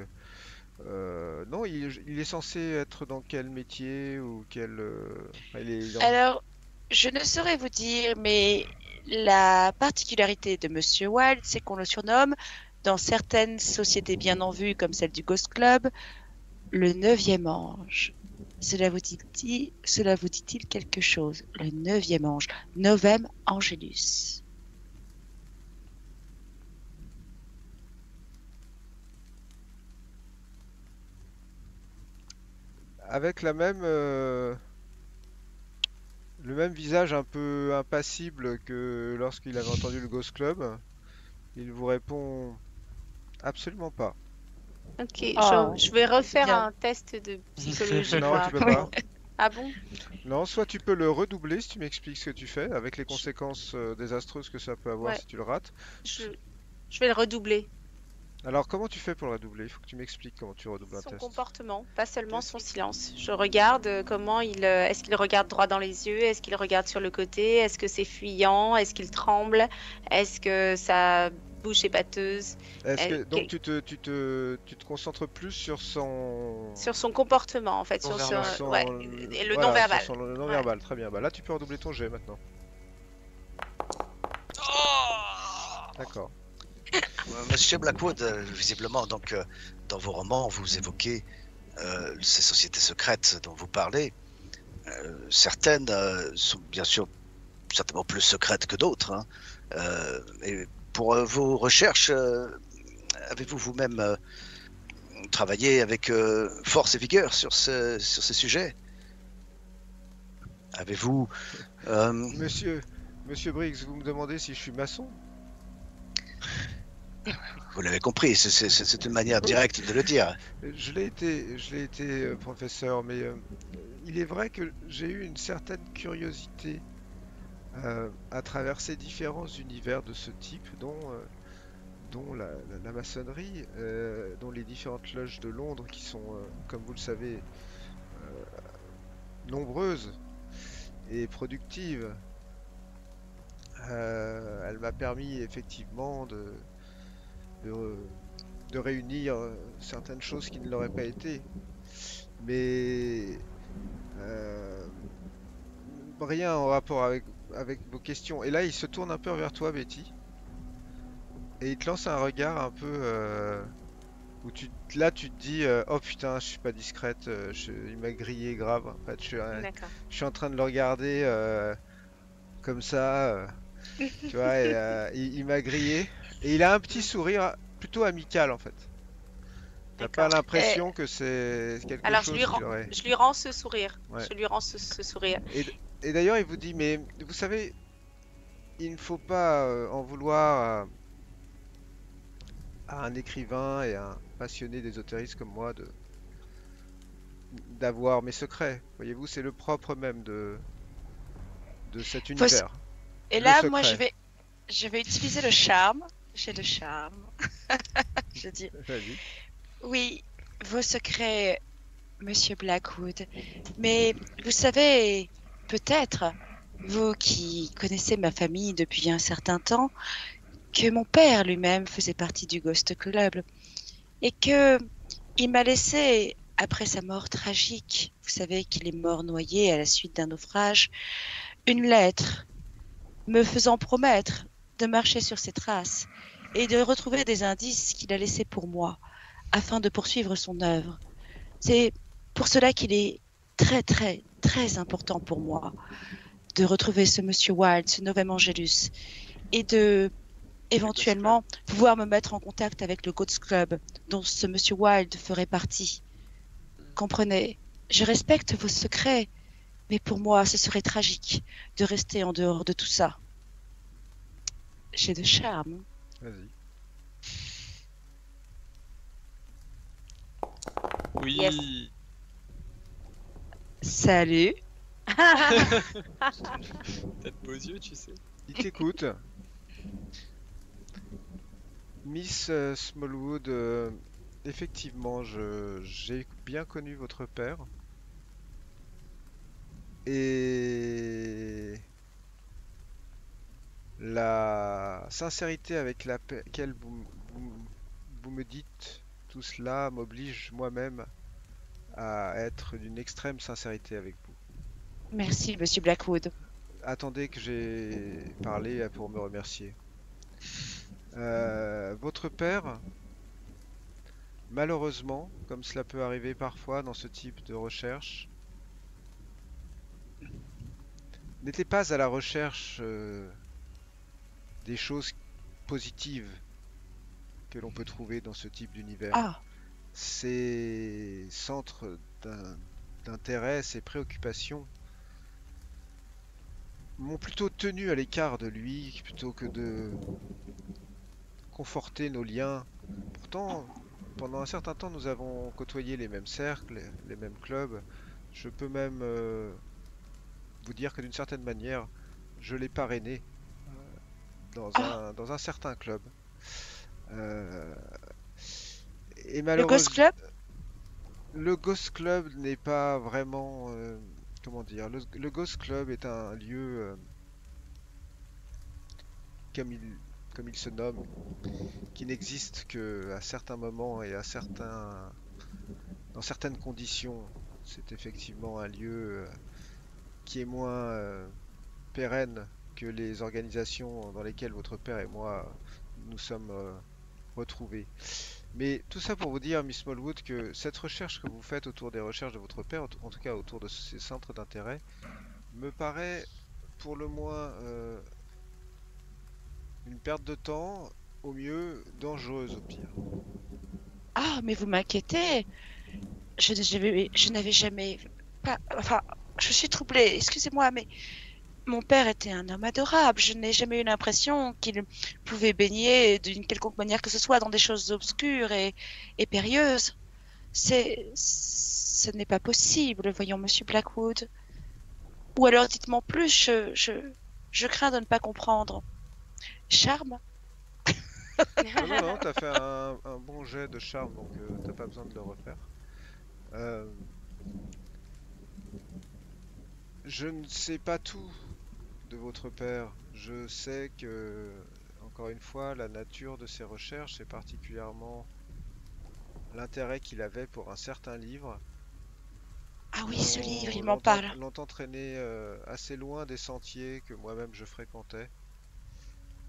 non, il est censé être dans quel métier ou quel... Alors, je ne saurais vous dire, mais la particularité de Monsieur Wilde, c'est qu'on le surnomme, dans certaines sociétés bien en vue, comme celle du Ghost Club, le 9e ange. Cela vous dit-il quelque chose? Le 9e ange, Novem Angelus. avec la même, le même visage un peu impassible que lorsqu'il avait entendu le Ghost Club, il vous répond absolument pas. Ok, Oh, je vais refaire bien. un test de psychologie. Non, voir tu peux après. pas. Ah bon? Non, soit tu peux le redoubler si tu m'expliques ce que tu fais, avec les conséquences désastreuses que ça peut avoir Ouais, si tu le rates. je, je vais le redoubler. Alors, comment tu fais pour le redoubler? Il faut que tu m'expliques comment tu redoubles un Son test. comportement, pas seulement son silence. Je regarde comment est-ce qu'il regarde droit dans les yeux? Est-ce qu'il regarde sur le côté? Est-ce que c'est fuyant? Est-ce qu'il tremble? Est-ce que sa bouche est pâteuse? Est-ce que Euh, donc que- tu te concentres plus sur son Sur son comportement, en fait, Non-verbal. ouais, et le voilà, sur non-verbal. son Ouais. non-verbal, très bien. Bah là, tu peux redoubler ton jet maintenant. D'accord. Monsieur Blackwood, visiblement, donc, dans vos romans, vous évoquez ces sociétés secrètes dont vous parlez. Certaines sont bien sûr certainement plus secrètes que d'autres. Hein. Et pour vos recherches, avez-vous vous-même travaillé avec force et vigueur sur ces sujets? Avez-vous... Monsieur Briggs, vous me demandez si je suis maçon? Vous l'avez compris, c'est une manière directe de le dire. Je l'ai été, professeur, mais il est vrai que j'ai eu une certaine curiosité à travers ces différents univers de ce type, dont la maçonnerie, dont les différentes loges de Londres qui sont, comme vous le savez, nombreuses et productives. Elle m'a permis effectivement de, de réunir certaines choses qui ne l'auraient pas été. Mais rien en rapport avec vos questions. Et là, il se tourne un peu vers toi, Betty, et il te lance un regard un peu où là, tu te dis, oh putain, je suis pas discrète, il m'a grillé grave. En fait, D'accord. je suis en train de le regarder comme ça, tu vois, et il m'a grillé. Et il a un petit sourire plutôt amical en fait. T'as pas D'accord. l'impression que c'est quelque Alors, chose qu'il aurait. je lui rends ce sourire. Ouais. Je lui rends ce sourire. Et d'ailleurs, il vous dit, mais vous savez, il ne faut pas en vouloir à un écrivain et un passionné d'ésotérisme comme moi d'avoir mes secrets. Voyez-vous, c'est le propre même de cet Faut s- univers. Et Le là, moi, secret. je vais utiliser le charme. J'ai le charme. Je dis, Vas-y. oui, vos secrets, Monsieur Blackwood. Mais vous savez, peut-être, vous qui connaissez ma famille depuis un certain temps, que mon père lui-même faisait partie du Ghost Club et que il m'a laissé, après sa mort tragique, vous savez qu'il est mort noyé à la suite d'un naufrage, une lettre me faisant promettre de marcher sur ses traces et de retrouver des indices qu'il a laissés pour moi afin de poursuivre son œuvre. C'est pour cela qu'il est très très très important pour moi de retrouver ce monsieur Wilde, ce Novem Angelus, et de éventuellement pouvoir me mettre en contact avec le Ghost Club dont ce monsieur Wilde ferait partie. Comprenez, je respecte vos secrets, mais pour moi ce serait tragique de rester en dehors de tout ça. J'ai de charme. Vas-y. Oui. Yes. Salut. T'as de beaux yeux, tu sais. Il t'écoute. Miss Smallwood, effectivement, j'ai bien connu votre père. Et la sincérité avec laquelle vous me dites tout cela m'oblige moi-même à être d'une extrême sincérité avec vous. Merci, monsieur Blackwood. Attendez que j'ai parlé pour me remercier. Votre père, malheureusement, comme cela peut arriver parfois dans ce type de recherche, n'était pas à la recherche des choses positives que l'on peut trouver dans ce type d'univers. Ah, Ces centres d'intérêts, ses préoccupations m'ont plutôt tenu à l'écart de lui plutôt que de conforter nos liens. Pourtant, pendant un certain temps, nous avons côtoyé les mêmes cercles, les mêmes clubs. Je peux même vous dire que d'une certaine manière, je l'ai parrainé dans un certain club. Et Le Ghost Club? Le Ghost Club n'est pas vraiment... comment dire? Le Ghost Club est un lieu, comme il se nomme, qui n'existe qu'à certains moments et dans certaines conditions. C'est effectivement un lieu qui est moins pérenne que les organisations dans lesquelles votre père et moi nous sommes retrouvés. Mais tout ça pour vous dire, Miss Smallwood, que cette recherche que vous faites autour des recherches de votre père, en tout cas autour de ces centres d'intérêt, me paraît pour le moins une perte de temps, au mieux dangereuse au pire. Ah, mais vous m'inquiétez. Je n'avais jamais... Enfin, je suis troublée, excusez-moi, mais mon père était un homme adorable. Je n'ai jamais eu l'impression qu'il pouvait baigner d'une quelconque manière que ce soit dans des choses obscures et périlleuses. Ce n'est pas possible, voyons, monsieur Blackwood. Ou alors dites-moi plus, je crains de ne pas comprendre. Charme? Non, t'as fait un bon jet de charme, donc t'as pas besoin de le refaire. Je ne sais pas tout de votre père. Je sais que, encore une fois, la nature de ses recherches et particulièrement l'intérêt qu'il avait pour un certain livre. Ah oui, ce livre, il m'en parle. L'ont entraîné assez loin des sentiers que moi-même je fréquentais.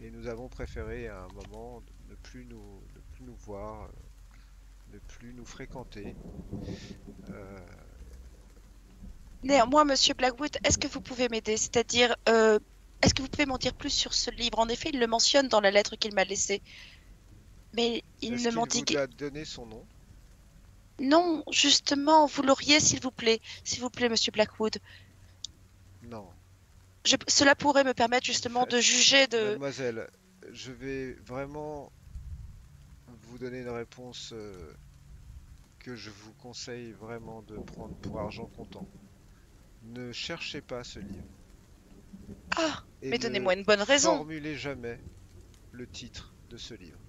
Et nous avons préféré à un moment ne plus nous voir, ne plus nous fréquenter. Néanmoins, monsieur Blackwood, est-ce que vous pouvez m'aider? C'est-à-dire, est-ce que vous pouvez m'en dire plus sur ce livre? En effet, il le mentionne dans la lettre qu'il m'a laissée. Mais il ne m'en dit... Est-ce qu'il vous a donné son nom? Non, justement, vous l'auriez, s'il vous plaît, monsieur Blackwood. Non. Cela pourrait me permettre justement de juger de... Mademoiselle, je vais vraiment vous donner une réponse que je vous conseille vraiment de prendre pour argent comptant. Ne cherchez pas ce livre. Ah, et mais donnez-moi une bonne raison. Ne formulez jamais le titre de ce livre.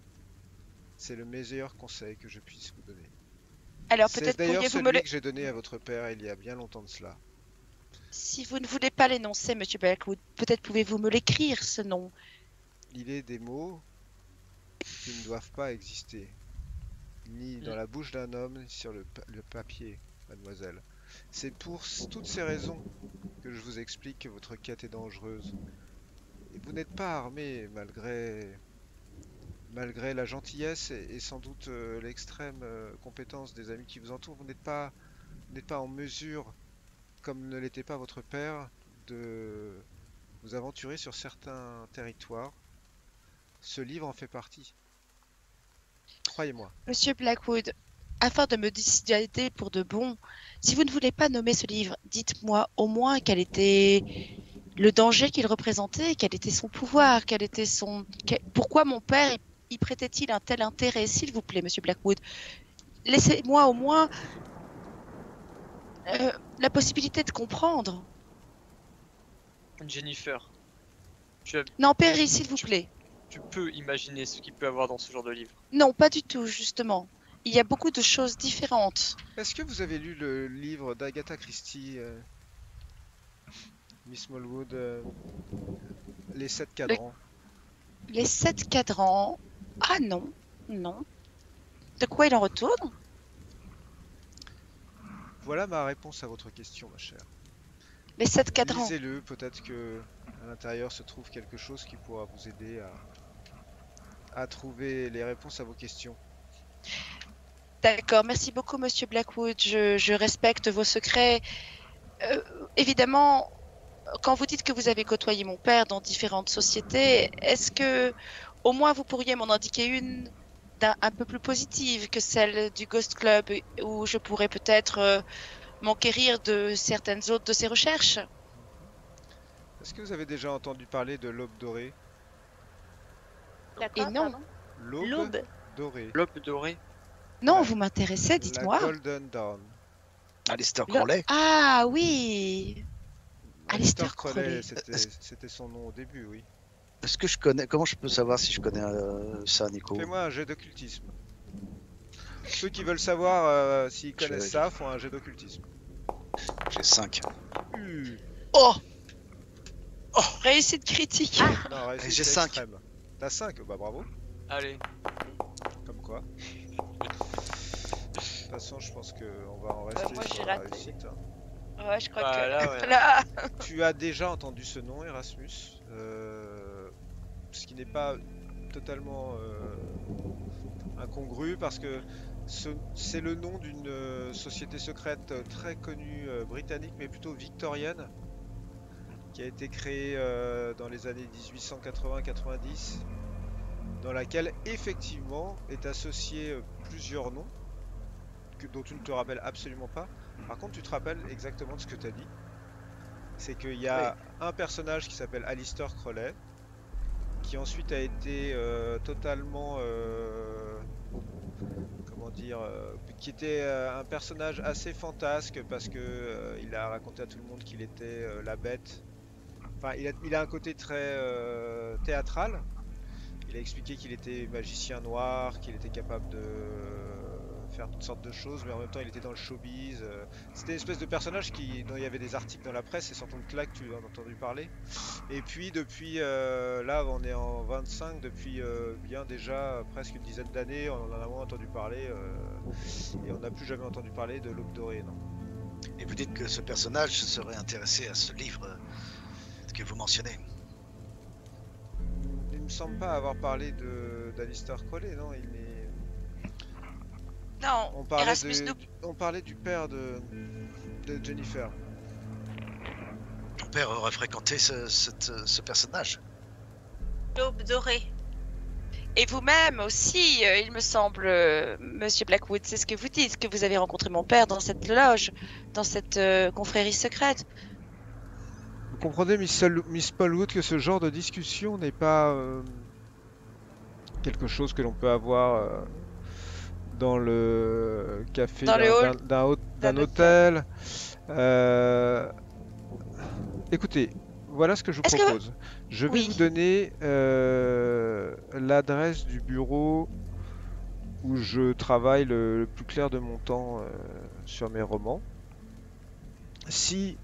C'est le meilleur conseil que je puisse vous donner. Alors peut-être pourriez-vous me le... que j'ai donné à votre père il y a bien longtemps de cela. Si vous ne voulez pas l'énoncer, monsieur Blackwood, peut-être pouvez-vous me l'écrire, ce nom. Il est des mots qui ne doivent pas exister, ni dans la bouche d'un homme, ni sur le papier, mademoiselle. C'est pour toutes ces raisons que je vous explique que votre quête est dangereuse. Et vous n'êtes pas armé, malgré la gentillesse et sans doute l'extrême compétence des amis qui vous entourent. Vous n'êtes pas en mesure, comme ne l'était pas votre père, de vous aventurer sur certains territoires. Ce livre en fait partie. Croyez-moi. Monsieur Blackwood, afin de me décider pour de bon, si vous ne voulez pas nommer ce livre, dites-moi au moins quel était le danger qu'il représentait, quel était son pouvoir, pourquoi mon père y prêtait-il un tel intérêt, s'il vous plaît, monsieur Blackwood. Laissez-moi au moins la possibilité de comprendre. Jennifer, Non, Perry, s'il vous plaît. Tu peux imaginer ce qu'il peut avoir dans ce genre de livre? Non, pas du tout, justement. Il y a beaucoup de choses différentes. Est-ce que vous avez lu le livre d'Agatha Christie, Miss Smallwood, Les 7 cadrans? Les 7 cadrans? Ah non, non. De quoi il en retourne? Voilà ma réponse à votre question, ma chère. Les 7 cadrans. Lisez-le, peut-être que à l'intérieur se trouve quelque chose qui pourra vous aider à trouver les réponses à vos questions. D'accord, merci beaucoup, monsieur Blackwood. Je respecte vos secrets. Évidemment, quand vous dites que vous avez côtoyé mon père dans différentes sociétés, est-ce que au moins vous pourriez m'en indiquer une un peu plus positive que celle du Ghost Club, où je pourrais peut-être m'enquérir de certaines autres de ses recherches. Est-ce que vous avez déjà entendu parler de l'aube dorée? Et non. L'aube dorée. L'aube dorée. Non, La- vous m'intéressez, dites-moi. La Golden Dawn. Alistair Crowley. Ah oui. Alistair Crowley, Crowley. c'était son nom au début, oui. Est-ce que je connais... Comment je peux savoir si je connais ça, Nico? Fais-moi un jet d'occultisme. Ceux qui veulent savoir s'ils connaissent ça font un jet d'occultisme. J'ai 5. Oh, réussite critique. Non, réussite, J'ai c'est 5. extrême. T'as 5, bah bravo. Allez. Comme quoi. De toute façon, je pense qu'on va en rester moi, sur j'ai la raté. réussite. Hein. Ouais, je crois Voilà, que ouais. là. Tu as déjà entendu ce nom, Erasmus, ce qui n'est pas totalement incongru parce que c'est le nom d'une société secrète très connue britannique, mais plutôt victorienne, qui a été créée dans les années 1880-90, dans laquelle effectivement est associé plusieurs noms dont tu ne te rappelles absolument pas. Par contre, tu te rappelles exactement de ce que tu as dit. C'est qu'il y a un personnage qui s'appelle Alistair Crowley, qui ensuite a été totalement, comment dire, qui était un personnage assez fantasque parce que il a raconté à tout le monde qu'il était la bête. Enfin, il a un côté très théâtral. Il a expliqué qu'il était magicien noir, qu'il était capable de faire toutes sortes de choses, mais en même temps il était dans le showbiz. C'était une espèce de personnage dont il y avait des articles dans la presse, et sans doute là que tu en as entendu parler. Et puis depuis, là on est en 25, depuis bien déjà presque une dizaine d'années, on en a moins entendu parler, et on n'a plus jamais entendu parler de l'Aube dorée, non. Et vous dites que ce personnage se serait intéressé à ce livre que vous mentionnez. Il me semble pas avoir parlé d'Alistair Crowley, non. Non, On parlait, Erasmus on parlait du père de Jennifer. Ton père aurait fréquenté ce personnage. L'aube dorée. Et vous-même aussi, il me semble, Monsieur Blackwood, c'est ce que vous dites, que vous avez rencontré mon père dans cette loge, dans cette confrérie secrète. Vous comprenez, Miss Paulwood, que ce genre de discussion n'est pas quelque chose que l'on peut avoir dans le café d'un hôtel. Écoutez, voilà ce que je vous propose. Je vais vous donner l'adresse du bureau où je travaille le plus clair de mon temps sur mes romans. Si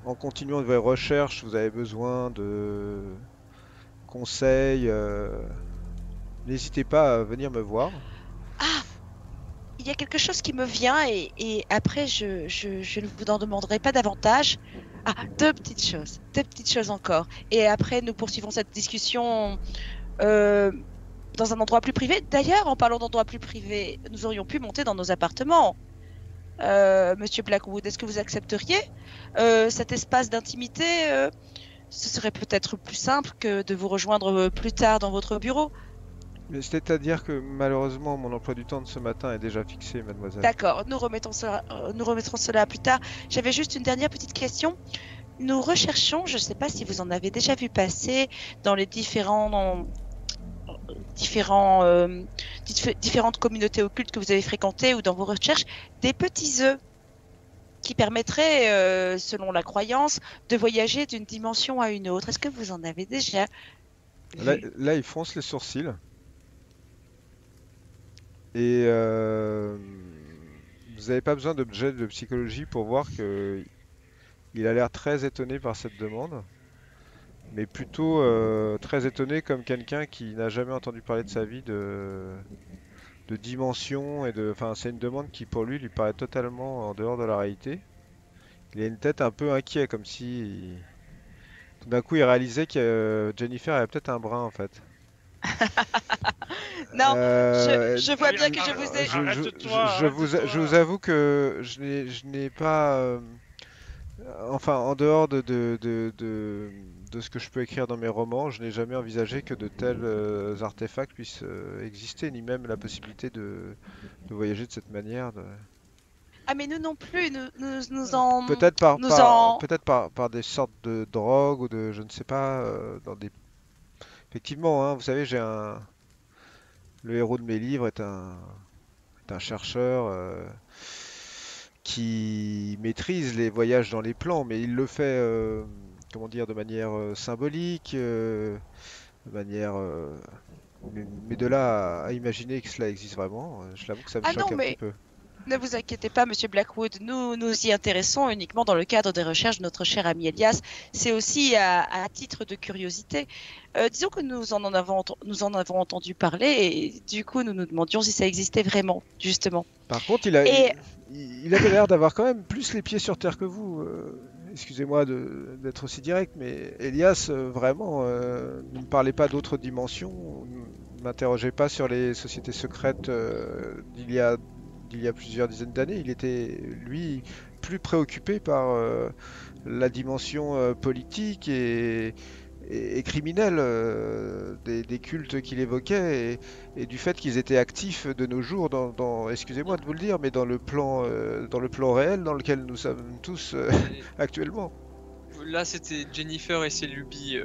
en continuant vos recherches, vous avez besoin de conseils, n'hésitez pas à venir me voir. Ah, il y a quelque chose qui me vient et après je ne vous en demanderai pas davantage. Ah, deux petites choses encore. Et après nous poursuivons cette discussion dans un endroit plus privé. D'ailleurs, en parlant d'endroits plus privés, nous aurions pu monter dans nos appartements. Monsieur Blackwood, est-ce que vous accepteriez cet espace d'intimité? Ce serait peut-être plus simple que de vous rejoindre plus tard dans votre bureau. Mais c'est-à-dire que malheureusement mon emploi du temps de ce matin est déjà fixé, mademoiselle. D'accord, nous remettrons cela plus tard. J'avais juste une dernière petite question. Nous recherchons, je ne sais pas si vous en avez déjà vu passer dans les différentes communautés occultes que vous avez fréquentées ou dans vos recherches, des petits œufs qui permettraient, selon la croyance, de voyager d'une dimension à une autre. Est-ce que vous en avez déjà vu? Là, il fronce les sourcils. Et vous n'avez pas besoin de jet de psychologie pour voir que il a l'air très étonné par cette demande. Mais plutôt très étonné comme quelqu'un qui n'a jamais entendu parler de sa vie de dimension et de. Enfin, c'est une demande qui pour lui paraît totalement en dehors de la réalité. Il a une tête un peu inquiet, comme si tout d'un coup il réalisait que Jennifer avait peut-être un brin en fait. Non, je vois bien que je vous ai. Je vous avoue que je n'ai pas. Enfin, en dehors de ce que je peux écrire dans mes romans, je n'ai jamais envisagé que de tels artefacts puissent exister, ni même la possibilité de voyager de cette manière. Ah mais nous non plus, nous en... Peut-être nous en... par des sortes de drogues ou de, je ne sais pas, dans des... Effectivement, hein, vous savez, le héros de mes livres est un chercheur qui maîtrise les voyages dans les plans, mais il le fait, comment dire, de manière symbolique, de manière... mais de là à imaginer que cela existe vraiment, je l'avoue que ça me Ah choque non, un petit mais peu. ne vous inquiétez pas, Monsieur Blackwood, nous nous y intéressons uniquement dans le cadre des recherches de notre cher ami Elias. C'est aussi à titre de curiosité. Disons que nous en avons entendu parler et du coup nous nous demandions si ça existait vraiment, justement. Par contre, Et il avait l'air d'avoir quand même plus les pieds sur terre que vous. Excusez-moi d'être aussi direct, mais Elias, vraiment, ne me parlait pas d'autres dimensions, ne m'interrogeait pas sur les sociétés secrètes d'il y a plusieurs dizaines d'années. Il était, lui, plus préoccupé par la dimension politique et criminelle des cultes qu'il évoquait et du fait qu'ils étaient actifs de nos jours excusez-moi de vous le dire, mais dans le plan réel dans lequel nous sommes tous actuellement. Là, c'était Jennifer et ses lubies.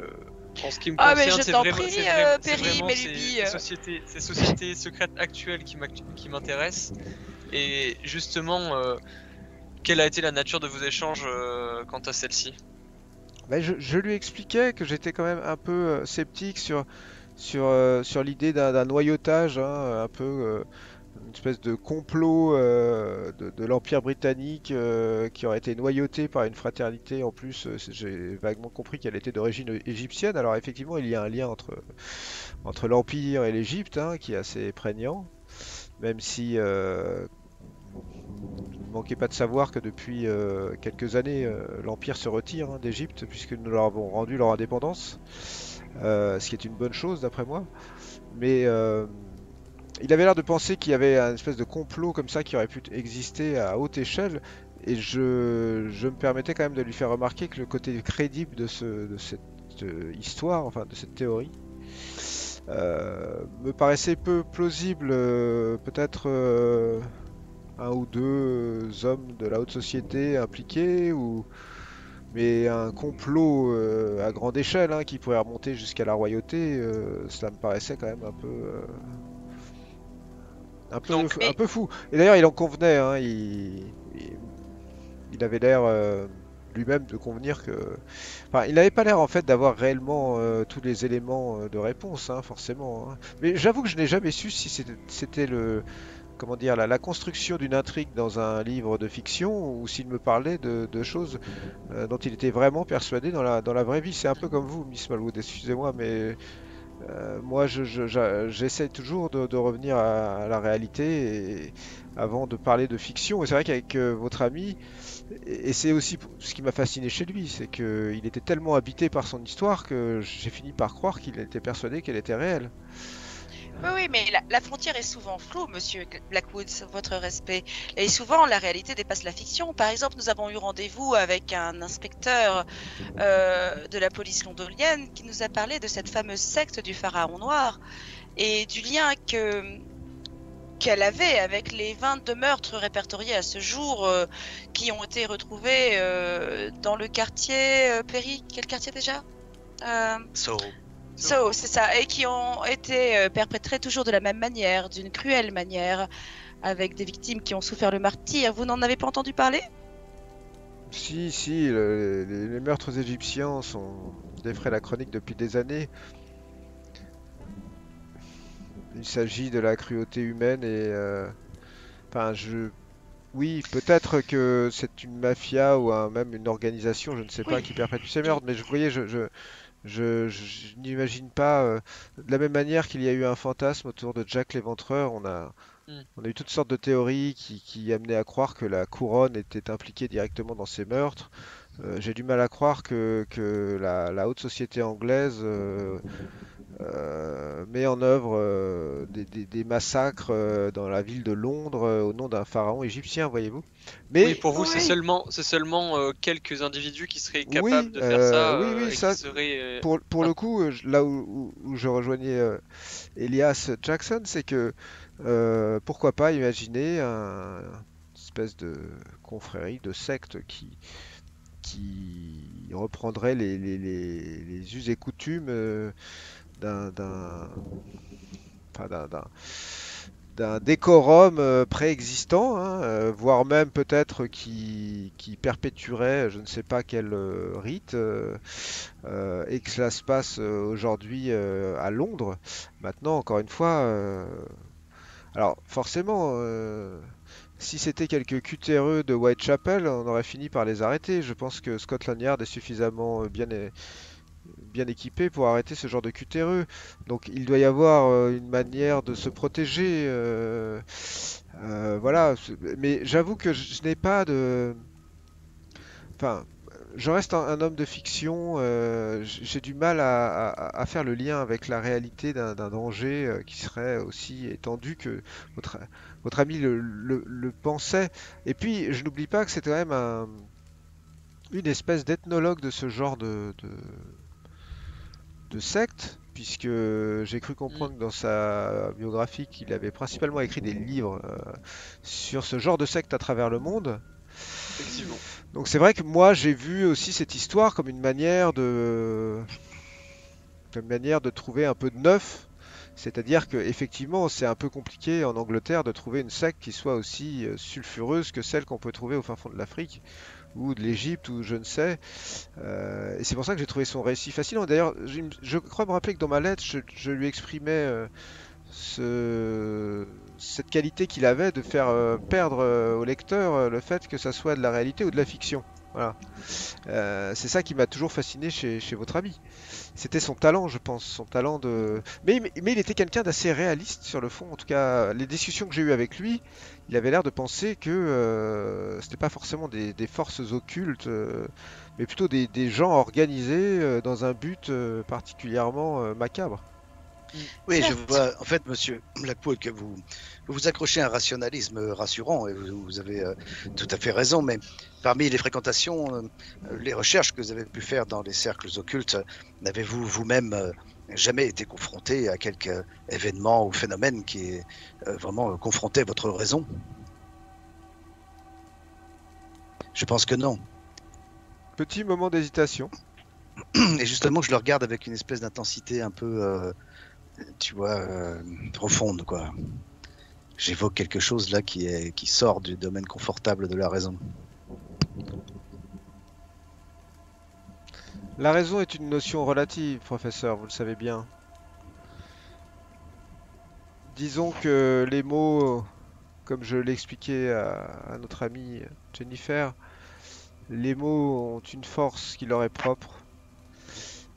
En ce qui me ah mais concerne, je t'en prie, Perry, mes lubies. ces sociétés secrètes actuelles qui m'intéressent. Et justement, quelle a été la nature de vos échanges quant à celle-ci? Ben, je lui expliquais que j'étais quand même un peu sceptique sur l'idée d'un noyautage, hein, un peu une espèce de complot de l'Empire britannique qui aurait été noyauté par une fraternité. En plus, j'ai vaguement compris qu'elle était d'origine égyptienne. Alors effectivement, il y a un lien entre l'Empire et l'Égypte, hein, qui est assez prégnant, même si vous ne manquez pas de savoir que depuis quelques années, l'Empire se retire, hein, d'Égypte, puisque nous leur avons rendu leur indépendance, ce qui est une bonne chose d'après moi. Mais il avait l'air de penser qu'il y avait un espèce de complot comme ça qui aurait pu exister à haute échelle, et je me permettais quand même de lui faire remarquer que le côté crédible de cette histoire, enfin de cette théorie, me paraissait peu plausible, peut-être un ou deux hommes de la haute société impliqués, mais un complot à grande échelle, hein, qui pourrait remonter jusqu'à la royauté, ça me paraissait quand même un peu fou. Et d'ailleurs, il en convenait, hein, il avait l'air lui-même de convenir que... Enfin, il n'avait pas l'air en fait d'avoir réellement tous les éléments de réponse, hein, forcément, hein. Mais j'avoue que je n'ai jamais su si c'était comment dire, la construction d'une intrigue dans un livre de fiction ou s'il me parlait de choses dont il était vraiment persuadé dans la vraie vie. C'est un peu comme vous, Miss Malwood, excusez-moi, mais moi j'essaie toujours de revenir à la réalité avant de parler de fiction. Et c'est vrai qu'avec votre ami, et c'est aussi ce qui m'a fasciné chez lui, c'est qu'il était tellement habité par son histoire que j'ai fini par croire qu'il était persuadé qu'elle était réelle. Oui, mais la frontière est souvent floue, Monsieur Blackwood, votre respect. Et souvent, la réalité dépasse la fiction. Par exemple, nous avons eu rendez-vous avec un inspecteur de la police londonienne qui nous a parlé de cette fameuse secte du Pharaon Noir et du lien qu'elle avait avec les 22 meurtres répertoriés à ce jour qui ont été retrouvés dans le quartier Perry. Quel quartier déjà So, c'est ça, et qui ont été perpétrés toujours de la même manière, d'une cruelle manière, avec des victimes qui ont souffert le martyre. Vous n'en avez pas entendu parler? Si, les meurtres égyptiens défraient la chronique depuis des années. Il s'agit de la cruauté humaine et... Enfin, oui, peut-être que c'est une mafia ou même une organisation, je ne sais pas, qui perpétue ces meurtres, mais vous voyez, je n'imagine pas, de la même manière qu'il y a eu un fantasme autour de Jack l'Éventreur, on a eu toutes sortes de théories qui amenaient à croire que la couronne était impliquée directement dans ces meurtres. J'ai du mal à croire que la haute société anglaise met en œuvre des massacres dans la ville de Londres au nom d'un pharaon égyptien, voyez-vous. Mais oui, pour vous, c'est seulement quelques individus qui seraient capables de faire ça, et ça, qui seraient... pour le coup, là où je rejoignais Elias Jackson, c'est que pourquoi pas imaginer espèce de confrérie, de secte qui reprendrait les us et coutumes d'un enfin, d'un décorum préexistant, hein, voire même peut-être qui perpétuerait je ne sais pas quel rite, et que cela se passe aujourd'hui à Londres. Maintenant, encore une fois, alors forcément, si c'était quelques cutéreux de Whitechapel, on aurait fini par les arrêter. Je pense que Scotland Yard est suffisamment bien équipé pour arrêter ce genre de cutéreux. Donc il doit y avoir une manière de se protéger. Voilà. Mais j'avoue que je n'ai pas de... Enfin, je reste un homme de fiction. J'ai du mal à faire le lien avec la réalité d'un danger qui serait aussi étendu que votre ami le pensait. Et puis, je n'oublie pas que c'est quand même une espèce d'ethnologue de ce genre de secte, puisque j'ai cru comprendre dans sa biographie qu'il avait principalement écrit des livres sur ce genre de secte à travers le monde. Effectivement. Donc c'est vrai que moi j'ai vu aussi cette histoire comme une manière de trouver un peu de neuf. C'est-à-dire que effectivement c'est un peu compliqué en Angleterre de trouver une secte qui soit aussi sulfureuse que celle qu'on peut trouver au fin fond de l'Afrique ou de l'Égypte ou je ne sais. Et c'est pour ça que j'ai trouvé son récit fascinant. D'ailleurs, je crois me rappeler que dans ma lettre, je lui exprimais cette qualité qu'il avait de faire perdre au lecteur le fait que ça soit de la réalité ou de la fiction. Voilà. C'est ça qui m'a toujours fasciné chez votre ami. C'était son talent, je pense, son talent de... Mais il était quelqu'un d'assez réaliste sur le fond. En tout cas, les discussions que j'ai eues avec lui, il avait l'air de penser que c'était pas forcément des forces occultes, mais plutôt des gens organisés dans un but particulièrement macabre. Oui, je vois, en fait, monsieur Blackpool, que vous accrochez à un rationalisme rassurant, et vous avez tout à fait raison, mais parmi les fréquentations, les recherches que vous avez pu faire dans les cercles occultes, n'avez-vous vous-même jamais été confronté à quelque événement ou phénomène qui est vraiment confronté à votre raison? Je pense que non. Petit moment d'hésitation. Et justement, je le regarde avec une espèce d'intensité un peu... tu vois, profonde, quoi. J'évoque quelque chose là qui sort du domaine confortable de la raison. La raison est une notion relative, professeur, vous le savez bien. Disons que les mots, comme je l'expliquais à notre amie Jennifer, les mots ont une force qui leur est propre.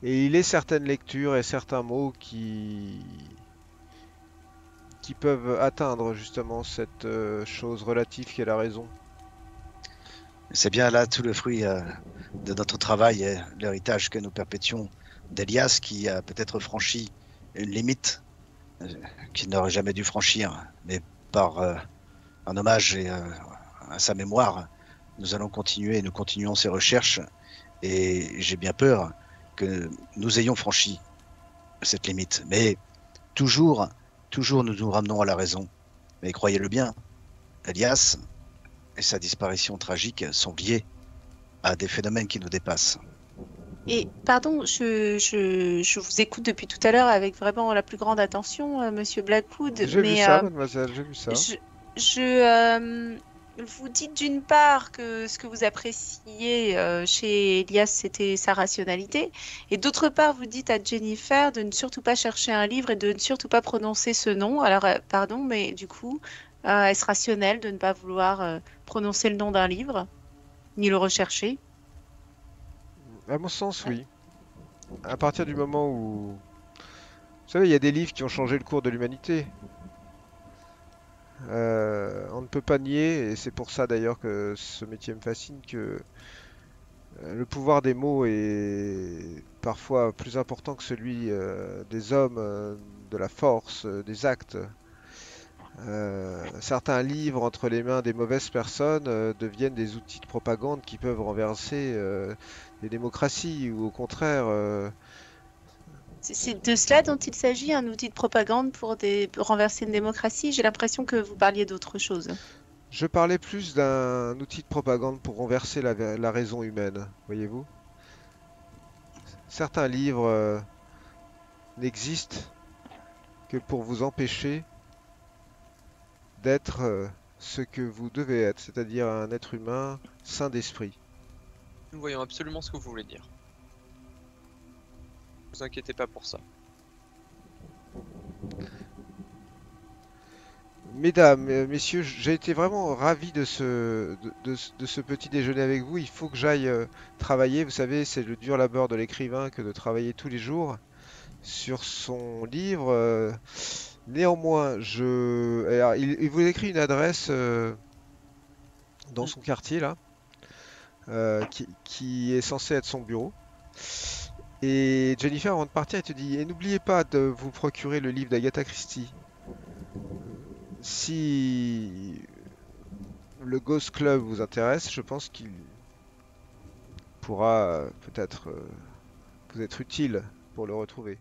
Et il est certaines lectures et certains mots qui peuvent atteindre justement cette chose relative qu'est la raison. C'est bien là tout le fruit de notre travail et l'héritage que nous perpétuons d'Elias, qui a peut-être franchi une limite qu'il n'aurait jamais dû franchir, mais par un hommage à sa mémoire, nous allons continuer et nous continuons ces recherches, et j'ai bien peur que nous ayons franchi cette limite. Mais toujours nous nous ramenons à la raison. Mais croyez-le bien, Elias et sa disparition tragique sont liés à des phénomènes qui nous dépassent. Et pardon, je vous écoute depuis tout à l'heure avec vraiment la plus grande attention, Monsieur Blackwood. J'ai vu ça, mademoiselle, j'ai vu ça. Vous dites d'une part que ce que vous appréciez chez Elias, c'était sa rationalité, et d'autre part, vous dites à Jennifer de ne surtout pas chercher un livre et de ne surtout pas prononcer ce nom. Alors, pardon, mais du coup, est-ce rationnel de ne pas vouloir prononcer le nom d'un livre, ni le rechercher? À mon sens, oui. À partir du moment où... Vous savez, il y a des livres qui ont changé le cours de l'humanité. On ne peut pas nier, et c'est pour ça d'ailleurs que ce métier me fascine, que le pouvoir des mots est parfois plus important que celui des hommes, de la force, des actes. Certains livres entre les mains des mauvaises personnes deviennent des outils de propagande qui peuvent renverser des démocraties, ou au contraire... C'est de cela dont il s'agit, un outil de propagande pour renverser une démocratie? J'ai l'impression que vous parliez d'autre chose. Je parlais plus d'un outil de propagande pour renverser la raison humaine, voyez-vous? Certains livres n'existent que pour vous empêcher d'être ce que vous devez être, c'est-à-dire un être humain sain d'esprit. Nous voyons absolument ce que vous voulez dire. Ne vous inquiétez pas pour ça. Mesdames, messieurs, j'ai été vraiment ravi de ce petit déjeuner avec vous. Il faut que j'aille travailler. Vous savez, c'est le dur labeur de l'écrivain que de travailler tous les jours sur son livre. Néanmoins, alors, il vous écrit une adresse dans son quartier là, qui est censé être son bureau. Et Jennifer, avant de partir, elle te dit, et n'oubliez pas de vous procurer le livre d'Agatha Christie. Si le Ghost Club vous intéresse, je pense qu'il pourra peut-être vous être utile pour le retrouver.